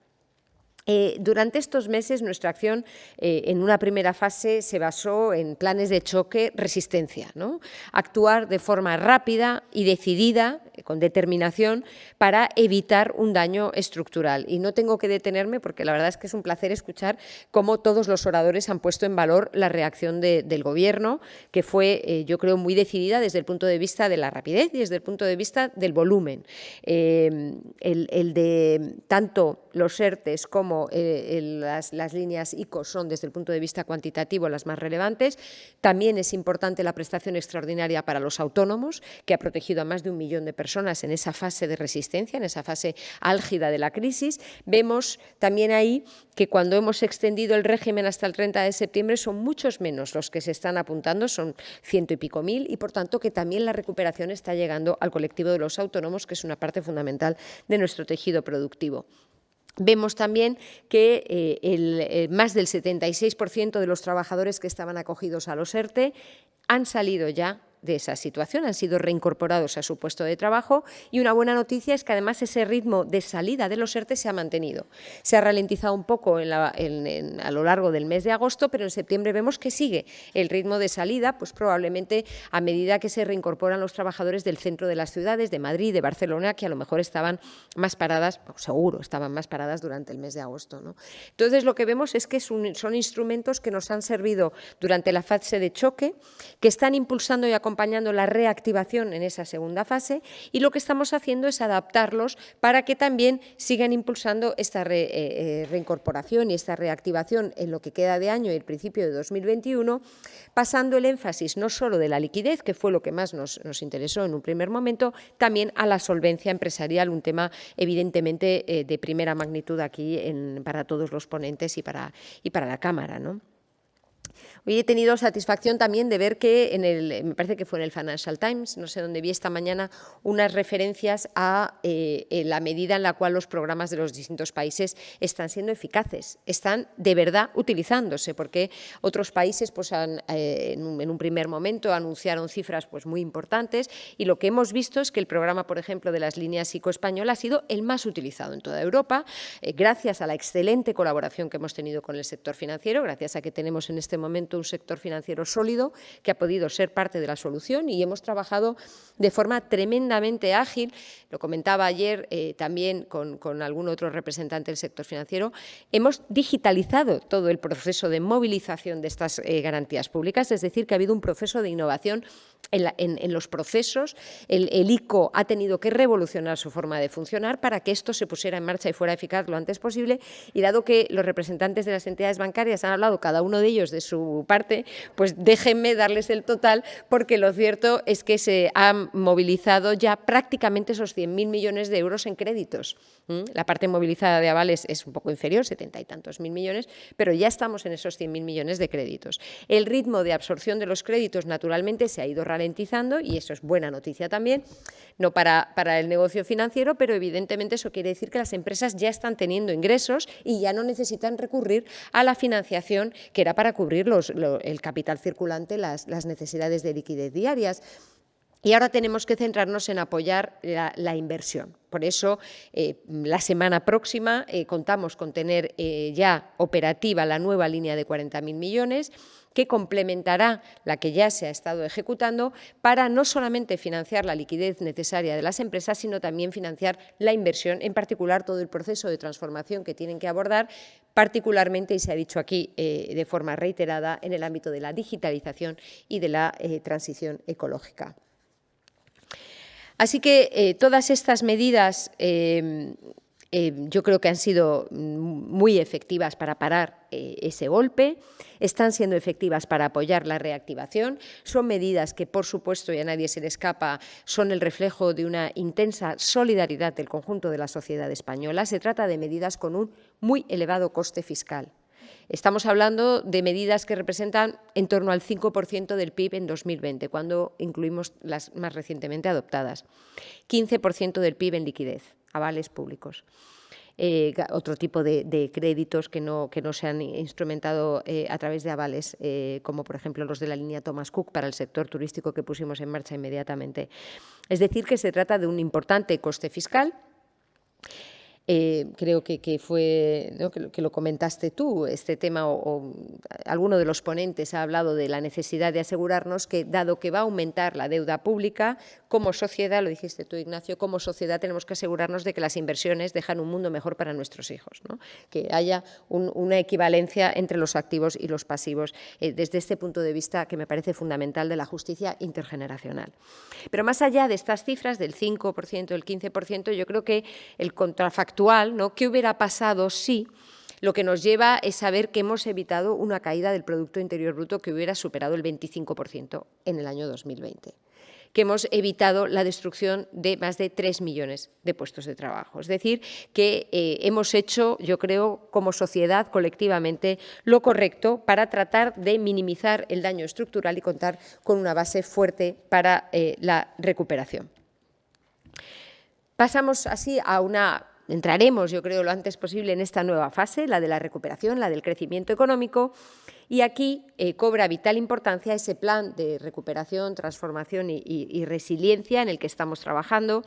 Durante estos meses nuestra acción en una primera fase se basó en planes de choque, resistencia, ¿no? Actuar de forma rápida y decidida, con determinación, para evitar un daño estructural. Y no tengo que detenerme porque la verdad es que es un placer escuchar cómo todos los oradores han puesto en valor la reacción del Gobierno, que fue, yo creo, muy decidida desde el punto de vista de la rapidez y desde el punto de vista del volumen. El de tanto los ERTEs como las líneas ICO son, desde el punto de vista cuantitativo, las más relevantes. También es importante la prestación extraordinaria para los autónomos, que ha protegido a más de 1 millón de personas en esa fase de resistencia, en esa fase álgida de la crisis. Vemos también ahí que cuando hemos extendido el régimen hasta el 30 de septiembre son muchos menos los que se están apuntando, son 100 y pico mil, y por tanto que también la recuperación está llegando al colectivo de los autónomos, que es una parte fundamental de nuestro tejido productivo. Vemos también que más del 76% de los trabajadores que estaban acogidos a los ERTE han salido ya de esa situación, han sido reincorporados a su puesto de trabajo, y una buena noticia es que además ese ritmo de salida de los ERTE se ha mantenido. Se ha ralentizado un poco a lo largo del mes de agosto, pero en septiembre vemos que sigue el ritmo de salida, pues probablemente a medida que se reincorporan los trabajadores del centro de las ciudades, de Madrid, de Barcelona, que a lo mejor estaban más paradas, seguro estaban más paradas durante el mes de agosto, ¿no? Entonces, lo que vemos es que son instrumentos que nos han servido durante la fase de choque, que están impulsando y acompañando la reactivación en esa segunda fase, y lo que estamos haciendo es adaptarlos para que también sigan impulsando esta reincorporación y esta reactivación en lo que queda de año y el principio de 2021, pasando el énfasis no solo de la liquidez, que fue lo que más nos interesó en un primer momento, también a la solvencia empresarial, un tema evidentemente de primera magnitud aquí para todos los ponentes y para la Cámara, ¿no? Hoy he tenido satisfacción también de ver que me parece que fue en el Financial Times, no sé dónde vi esta mañana, unas referencias a la medida en la cual los programas de los distintos países están siendo eficaces, están de verdad utilizándose, porque otros países pues en un primer momento anunciaron cifras pues muy importantes, y lo que hemos visto es que el programa, por ejemplo, de las líneas ICO española ha sido el más utilizado en toda Europa, gracias a la excelente colaboración que hemos tenido con el sector financiero, gracias a que tenemos en este momento un sector financiero sólido que ha podido ser parte de la solución, y hemos trabajado de forma tremendamente ágil. Lo comentaba ayer también con algún otro representante del sector financiero. Hemos digitalizado todo el proceso de movilización de estas garantías públicas, es decir, que ha habido un proceso de innovación en los procesos. El ICO ha tenido que revolucionar su forma de funcionar para que esto se pusiera en marcha y fuera eficaz lo antes posible, y dado que los representantes de las entidades bancarias han hablado cada uno de ellos de su parte, pues déjenme darles el total, porque lo cierto es que se han movilizado ya prácticamente esos 100.000 millones de euros en créditos. La parte movilizada de avales es un poco inferior, 70 y tantos mil millones, pero ya estamos en esos 100.000 millones de créditos. El ritmo de absorción de los créditos, naturalmente, se ha ido ralentizando y eso es buena noticia también, no para el negocio financiero, pero evidentemente eso quiere decir que las empresas ya están teniendo ingresos y ya no necesitan recurrir a la financiación que era para cubrir el capital circulante, las necesidades de liquidez diarias. Y ahora tenemos que centrarnos en apoyar la inversión. Por eso, la semana próxima contamos con tener ya operativa la nueva línea de 40.000 millones, que complementará la que ya se ha estado ejecutando para no solamente financiar la liquidez necesaria de las empresas, sino también financiar la inversión, en particular todo el proceso de transformación que tienen que abordar, particularmente, y se ha dicho aquí de forma reiterada, en el ámbito de la digitalización y de la transición ecológica. Así que todas estas medidas yo creo que han sido muy efectivas para parar ese golpe, están siendo efectivas para apoyar la reactivación, son medidas que, por supuesto, y a nadie se le escapa, son el reflejo de una intensa solidaridad del conjunto de la sociedad española. Se trata de medidas con un muy elevado coste fiscal. Estamos hablando de medidas que representan en torno al 5% del PIB en 2020, cuando incluimos las más recientemente adoptadas. 15% del PIB en liquidez, avales públicos. Otro tipo de créditos que no se han instrumentado a través de avales, como por ejemplo los de la línea Thomas Cook para el sector turístico que pusimos en marcha inmediatamente. Es decir, que se trata de un importante coste fiscal. Creo que fue, ¿no?, que lo comentaste tú, este tema, o alguno de los ponentes ha hablado de la necesidad de asegurarnos que, dado que va a aumentar la deuda pública, como sociedad, lo dijiste tú, Ignacio, como sociedad tenemos que asegurarnos de que las inversiones dejan un mundo mejor para nuestros hijos, ¿no? Que haya una equivalencia entre los activos y los pasivos, desde este punto de vista que me parece fundamental de la justicia intergeneracional. Pero más allá de estas cifras, del 5%, el 15%, yo creo que el contrafactual, ¿no? ¿Qué hubiera pasado si lo que nos lleva es saber que hemos evitado una caída del Producto Interior Bruto que hubiera superado el 25% en el año 2020? Que hemos evitado la destrucción de más de 3 millones de puestos de trabajo. Es decir, que hemos hecho, yo creo, como sociedad, colectivamente, lo correcto para tratar de minimizar el daño estructural y contar con una base fuerte para la recuperación. Pasamos así a entraremos, yo creo, lo antes posible en esta nueva fase, la de la recuperación, la del crecimiento económico, y aquí cobra vital importancia ese plan de recuperación, transformación y resiliencia en el que estamos trabajando,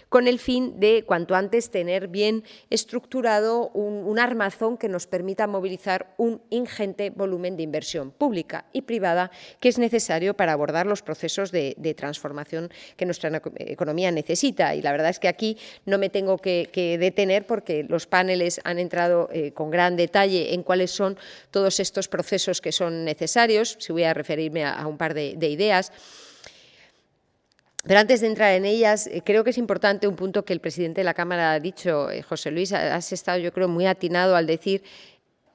con el fin de, cuanto antes, tener bien estructurado un armazón que nos permita movilizar un ingente volumen de inversión pública y privada que es necesario para abordar los procesos de transformación que nuestra economía necesita. Y la verdad es que aquí no me tengo que detener porque los paneles han entrado con gran detalle en cuáles son todos estos procesos que son necesarios. Si voy a referirme a un par de ideas. Pero antes de entrar en ellas, creo que es importante un punto que el presidente de la Cámara ha dicho, José Luis, has estado, yo creo, muy atinado al decir,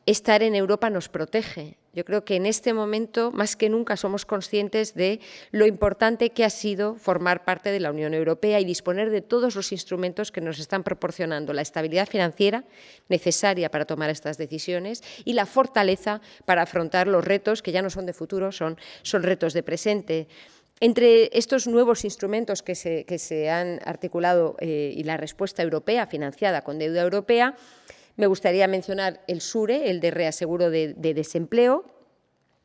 estar en Europa nos protege. Yo creo que en este momento, más que nunca, somos conscientes de lo importante que ha sido formar parte de la Unión Europea y disponer de todos los instrumentos que nos están proporcionando la estabilidad financiera necesaria para tomar estas decisiones y la fortaleza para afrontar los retos que ya no son de futuro, son retos de presente. Entre estos nuevos instrumentos que se han articulado y la respuesta europea financiada con deuda europea, me gustaría mencionar el SURE, el de reaseguro de desempleo.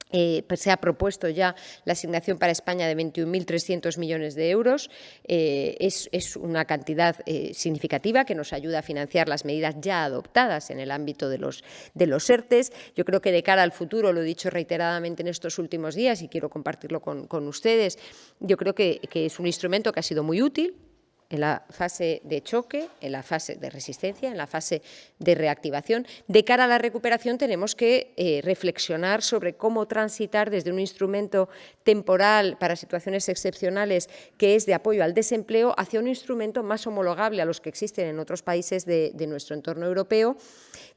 Pues se ha propuesto ya la asignación para España de 21.300 millones de euros. Es una cantidad significativa que nos ayuda a financiar las medidas ya adoptadas en el ámbito de los ERTEs. Yo creo que de cara al futuro, lo he dicho reiteradamente en estos últimos días y quiero compartirlo con ustedes, yo creo que es un instrumento que ha sido muy útil en la fase de choque, en la fase de resistencia, en la fase de reactivación. De cara a la recuperación tenemos que reflexionar sobre cómo transitar desde un instrumento temporal para situaciones excepcionales que es de apoyo al desempleo hacia un instrumento más homologable a los que existen en otros países de nuestro entorno europeo,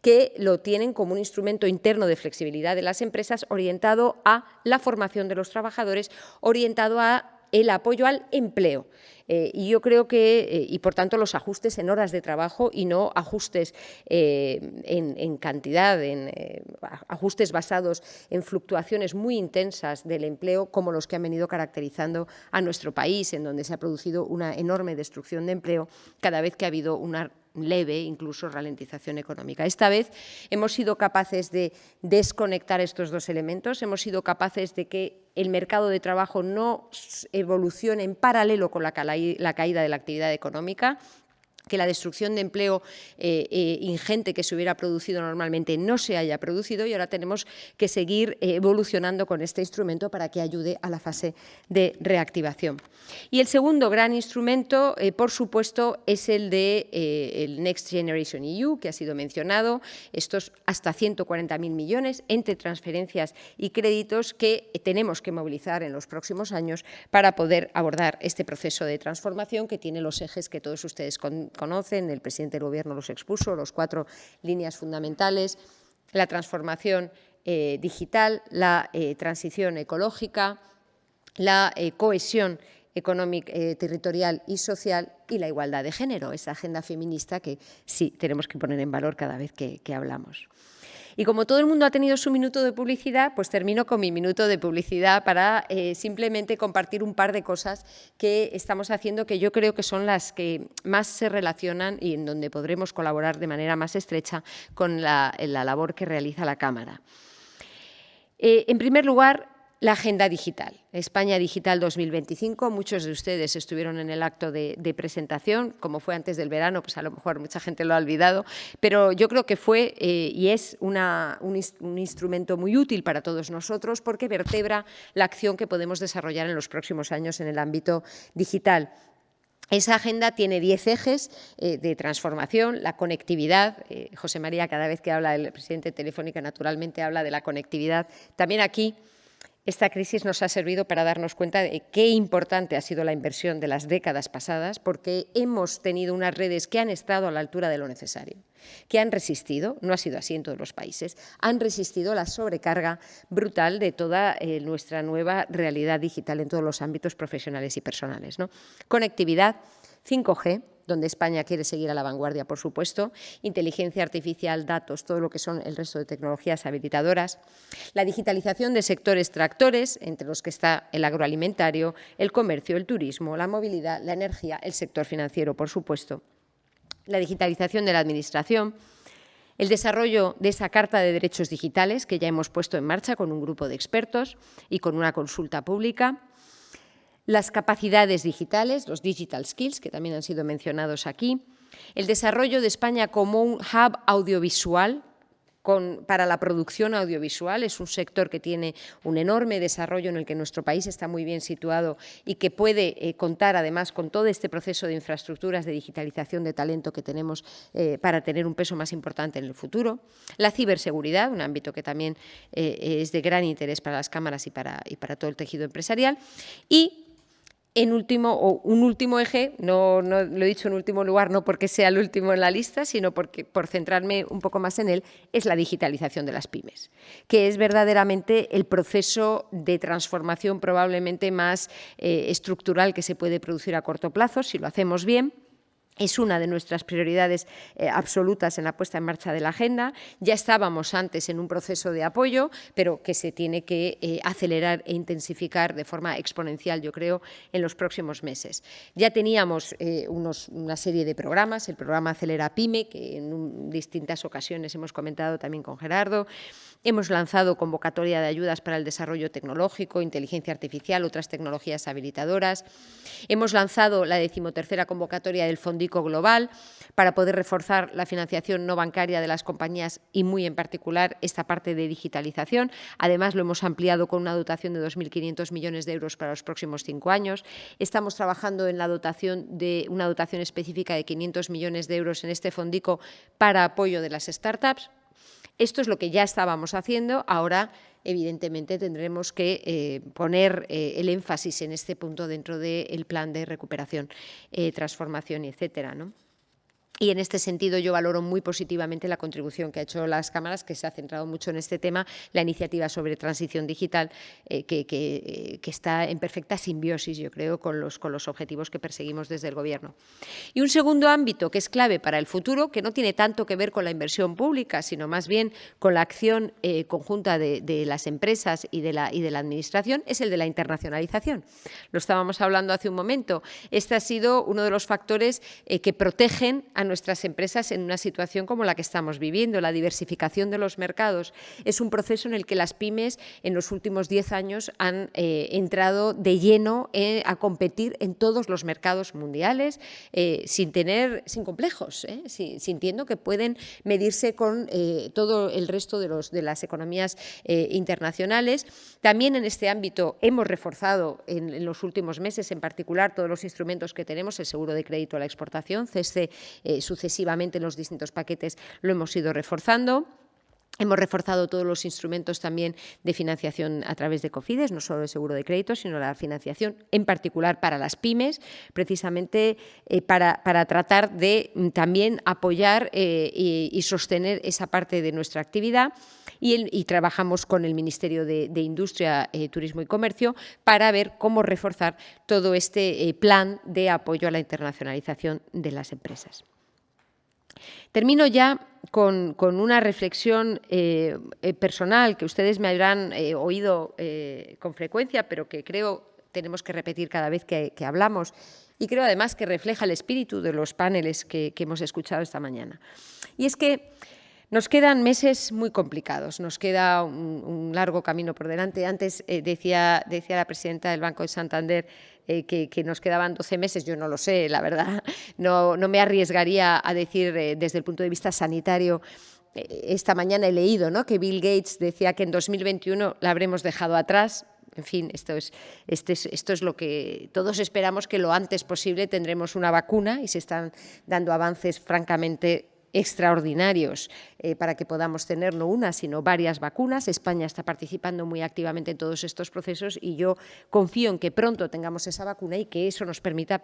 que lo tienen como un instrumento interno de flexibilidad de las empresas orientado a la formación de los trabajadores, orientado a el apoyo al empleo. Y yo creo que, y por tanto, los ajustes en horas de trabajo y no ajustes en cantidad, ajustes basados en fluctuaciones muy intensas del empleo, como los que han venido caracterizando a nuestro país, en donde se ha producido una enorme destrucción de empleo cada vez que ha habido una leve, incluso, ralentización económica. Esta vez hemos sido capaces de desconectar estos dos elementos, hemos sido capaces de que el mercado de trabajo no evolucione en paralelo con la caída de la actividad económica, que la destrucción de empleo ingente que se hubiera producido normalmente no se haya producido, y ahora tenemos que seguir evolucionando con este instrumento para que ayude a la fase de reactivación. Y el segundo gran instrumento, por supuesto, es el de el Next Generation EU, que ha sido mencionado, estos hasta 140.000 millones entre transferencias y créditos que tenemos que movilizar en los próximos años para poder abordar este proceso de transformación, que tiene los ejes que todos ustedes conocen, el presidente del Gobierno los expuso, los 4 líneas fundamentales: la transformación digital, la transición ecológica, la cohesión económica, territorial y social, y la igualdad de género, esa agenda feminista que sí tenemos que poner en valor cada vez que hablamos. Y como todo el mundo ha tenido su minuto de publicidad, pues termino con mi minuto de publicidad para simplemente compartir un par de cosas que estamos haciendo, que yo creo que son las que más se relacionan y en donde podremos colaborar de manera más estrecha con la labor que realiza la Cámara. En primer lugar, la Agenda Digital, España Digital 2025. Muchos de ustedes estuvieron en el acto de presentación, como fue antes del verano, pues a lo mejor mucha gente lo ha olvidado, pero yo creo que fue y es un instrumento muy útil para todos nosotros, porque vertebra la acción que podemos desarrollar en los próximos años en el ámbito digital. Esa agenda tiene 10 ejes de transformación: la conectividad. José María, cada vez que habla el presidente de Telefónica, naturalmente habla de la conectividad. También aquí, esta crisis nos ha servido para darnos cuenta de qué importante ha sido la inversión de las décadas pasadas, porque hemos tenido unas redes que han estado a la altura de lo necesario, que han resistido, no ha sido así en todos los países, han resistido la sobrecarga brutal de toda nuestra nueva realidad digital en todos los ámbitos profesionales y personales, ¿no? Conectividad, 5G, donde España quiere seguir a la vanguardia, por supuesto, inteligencia artificial, datos, todo lo que son el resto de tecnologías habilitadoras, la digitalización de sectores tractores, entre los que está el agroalimentario, el comercio, el turismo, la movilidad, la energía, el sector financiero, por supuesto, la digitalización de la administración, el desarrollo de esa Carta de Derechos Digitales que ya hemos puesto en marcha con un grupo de expertos y con una consulta pública, las capacidades digitales, los digital skills, que también han sido mencionados aquí, el desarrollo de España como un hub audiovisual para la producción audiovisual. Es un sector que tiene un enorme desarrollo, en el que nuestro país está muy bien situado y que puede contar además con todo este proceso de infraestructuras de digitalización de talento que tenemos para tener un peso más importante en el futuro. La ciberseguridad, un ámbito que también es de gran interés para las cámaras y para todo el tejido empresarial. Y un último eje, no lo he dicho en último lugar, no porque sea el último en la lista, sino por centrarme un poco más en él, es la digitalización de las pymes, que es verdaderamente el proceso de transformación probablemente más estructural que se puede producir a corto plazo, si lo hacemos bien. Es una de nuestras prioridades absolutas en la puesta en marcha de la agenda. Ya estábamos antes en un proceso de apoyo, pero que se tiene que acelerar e intensificar de forma exponencial, yo creo, en los próximos meses. Ya teníamos una serie de programas, el programa Acelera Pyme, que en distintas ocasiones hemos comentado también con Gerardo. Hemos lanzado convocatoria de ayudas para el desarrollo tecnológico, inteligencia artificial, otras tecnologías habilitadoras. Hemos lanzado la 13ª convocatoria del Fondico Global para poder reforzar la financiación no bancaria de las compañías y, muy en particular, esta parte de digitalización. Además, lo hemos ampliado con una dotación de 2.500 millones de euros para los próximos 5 años. Estamos trabajando en la dotación de una dotación específica de 500 millones de euros en este Fondico para apoyo de las startups. Esto es lo que ya estábamos haciendo. Ahora, evidentemente, tendremos que poner el énfasis en este punto dentro del plan de recuperación, transformación, etcétera, ¿no? Y en este sentido yo valoro muy positivamente la contribución que ha hecho las cámaras, que se ha centrado mucho en este tema, la iniciativa sobre transición digital, que está en perfecta simbiosis, yo creo, con los objetivos que perseguimos desde el Gobierno. Y un segundo ámbito que es clave para el futuro, que no tiene tanto que ver con la inversión pública, sino más bien con la acción conjunta de las empresas y de la Administración, es el de la internacionalización. Lo estábamos hablando hace un momento. Este ha sido uno de los factores que protegen a nuestras empresas en una situación como la que estamos viviendo. La diversificación de los mercados es un proceso en el que las pymes en los últimos 10 años han entrado de lleno a competir en todos los mercados mundiales sin complejos, sintiendo que pueden medirse con todo el resto de las economías internacionales. También en este ámbito hemos reforzado en los últimos meses, en particular, todos los instrumentos que tenemos, el seguro de crédito a la exportación, CESCE, sucesivamente en los distintos paquetes lo hemos ido reforzando. Hemos reforzado todos los instrumentos también de financiación a través de Cofides, no solo el seguro de crédito, sino la financiación en particular para las pymes, precisamente para tratar de también apoyar y sostener esa parte de nuestra actividad. Y trabajamos con el Ministerio de Industria, Turismo y Comercio para ver cómo reforzar todo este plan de apoyo a la internacionalización de las empresas. Termino ya con una reflexión personal que ustedes me habrán oído con frecuencia, pero que creo tenemos que repetir cada vez que hablamos, y creo además que refleja el espíritu de los paneles que hemos escuchado esta mañana. Y es que nos quedan meses muy complicados, nos queda un largo camino por delante. Antes decía la presidenta del Banco de Santander que nos quedaban 12 meses, yo no lo sé, la verdad, no me arriesgaría a decir desde el punto de vista sanitario. Esta mañana he leído, ¿no?, que Bill Gates decía que en 2021 la habremos dejado atrás. En fin, esto es lo que todos esperamos, que lo antes posible tendremos una vacuna, y se están dando avances francamente extraordinarios para que podamos tener no una, sino varias vacunas. España está participando muy activamente en todos estos procesos y yo confío en que pronto tengamos esa vacuna y que eso nos permita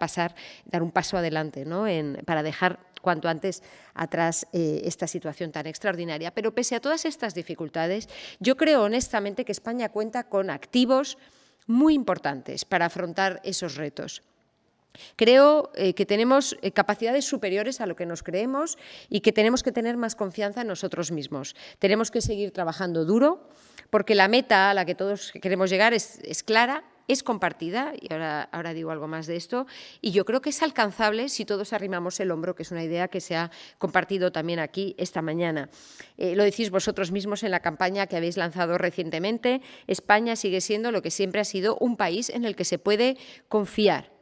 dar un paso adelante, ¿no?, para dejar cuanto antes atrás esta situación tan extraordinaria. Pero pese a todas estas dificultades, yo creo honestamente que España cuenta con activos muy importantes para afrontar esos retos. Creo que tenemos capacidades superiores a lo que nos creemos y que tenemos que tener más confianza en nosotros mismos. Tenemos que seguir trabajando duro porque la meta a la que todos queremos llegar es clara, es compartida, y ahora digo algo más de esto, y yo creo que es alcanzable si todos arrimamos el hombro, que es una idea que se ha compartido también aquí esta mañana. Lo decís vosotros mismos en la campaña que habéis lanzado recientemente. España sigue siendo lo que siempre ha sido, un país en el que se puede confiar.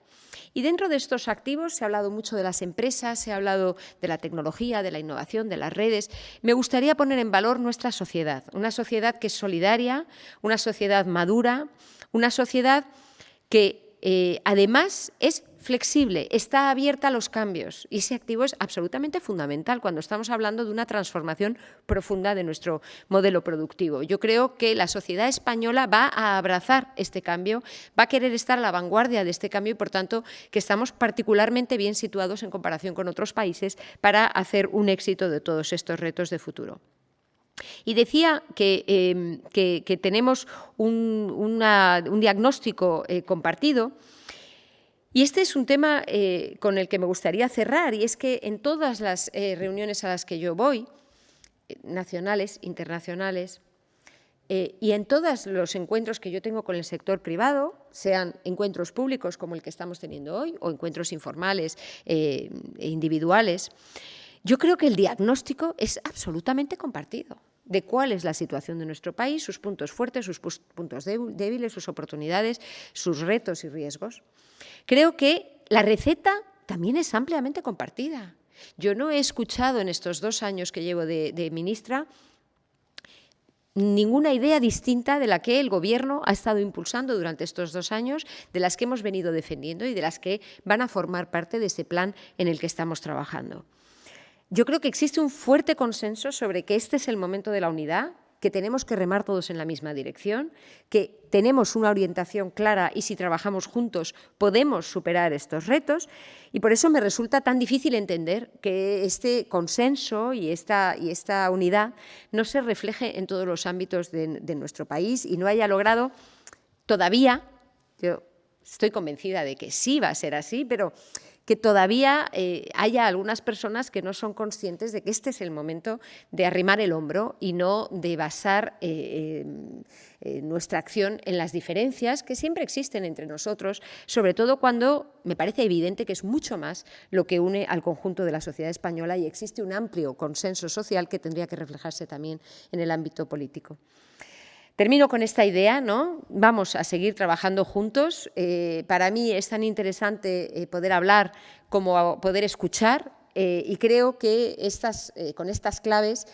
Y dentro de estos activos se ha hablado mucho de las empresas, se ha hablado de la tecnología, de la innovación, de las redes. Me gustaría poner en valor nuestra sociedad, una sociedad que es solidaria, una sociedad madura, una sociedad que además es flexible, está abierta a los cambios, y ese activo es absolutamente fundamental cuando estamos hablando de una transformación profunda de nuestro modelo productivo. Yo creo que la sociedad española va a abrazar este cambio, va a querer estar a la vanguardia de este cambio y, por tanto, que estamos particularmente bien situados en comparación con otros países para hacer un éxito de todos estos retos de futuro. Y decía que tenemos un diagnóstico compartido. Y este es un tema con el que me gustaría cerrar, y es que en todas las reuniones a las que yo voy, nacionales, internacionales, y en todos los encuentros que yo tengo con el sector privado, sean encuentros públicos como el que estamos teniendo hoy o encuentros informales e individuales, yo creo que el diagnóstico es absolutamente compartido de cuál es la situación de nuestro país, sus puntos fuertes, sus puntos débiles, sus oportunidades, sus retos y riesgos. Creo que la receta también es ampliamente compartida. Yo no he escuchado en estos 2 años que llevo de ministra ninguna idea distinta de la que el Gobierno ha estado impulsando durante estos 2 años, de las que hemos venido defendiendo y de las que van a formar parte de ese plan en el que estamos trabajando. Yo creo que existe un fuerte consenso sobre que este es el momento de la unidad, que tenemos que remar todos en la misma dirección, que tenemos una orientación clara y si trabajamos juntos podemos superar estos retos, y por eso me resulta tan difícil entender que este consenso y esta unidad no se refleje en todos los ámbitos de nuestro país y no haya logrado todavía, yo estoy convencida de que sí va a ser así, pero que todavía haya algunas personas que no son conscientes de que este es el momento de arrimar el hombro y no de basar nuestra acción en las diferencias que siempre existen entre nosotros, sobre todo cuando me parece evidente que es mucho más lo que une al conjunto de la sociedad española y existe un amplio consenso social que tendría que reflejarse también en el ámbito político. Termino con esta idea, ¿no? Vamos a seguir trabajando juntos. Para mí es tan interesante poder hablar como poder escuchar y creo que con estas claves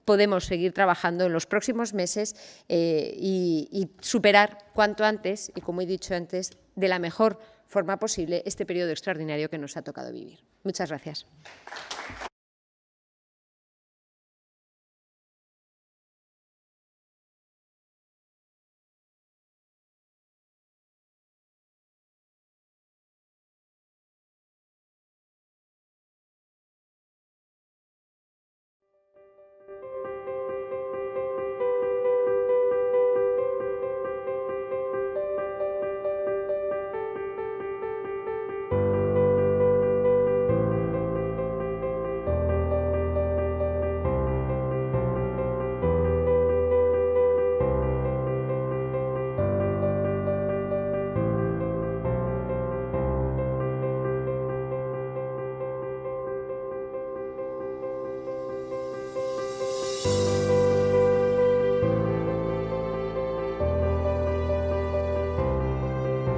podemos seguir trabajando en los próximos meses y superar cuanto antes, y como he dicho antes, de la mejor forma posible este periodo extraordinario que nos ha tocado vivir. Muchas gracias.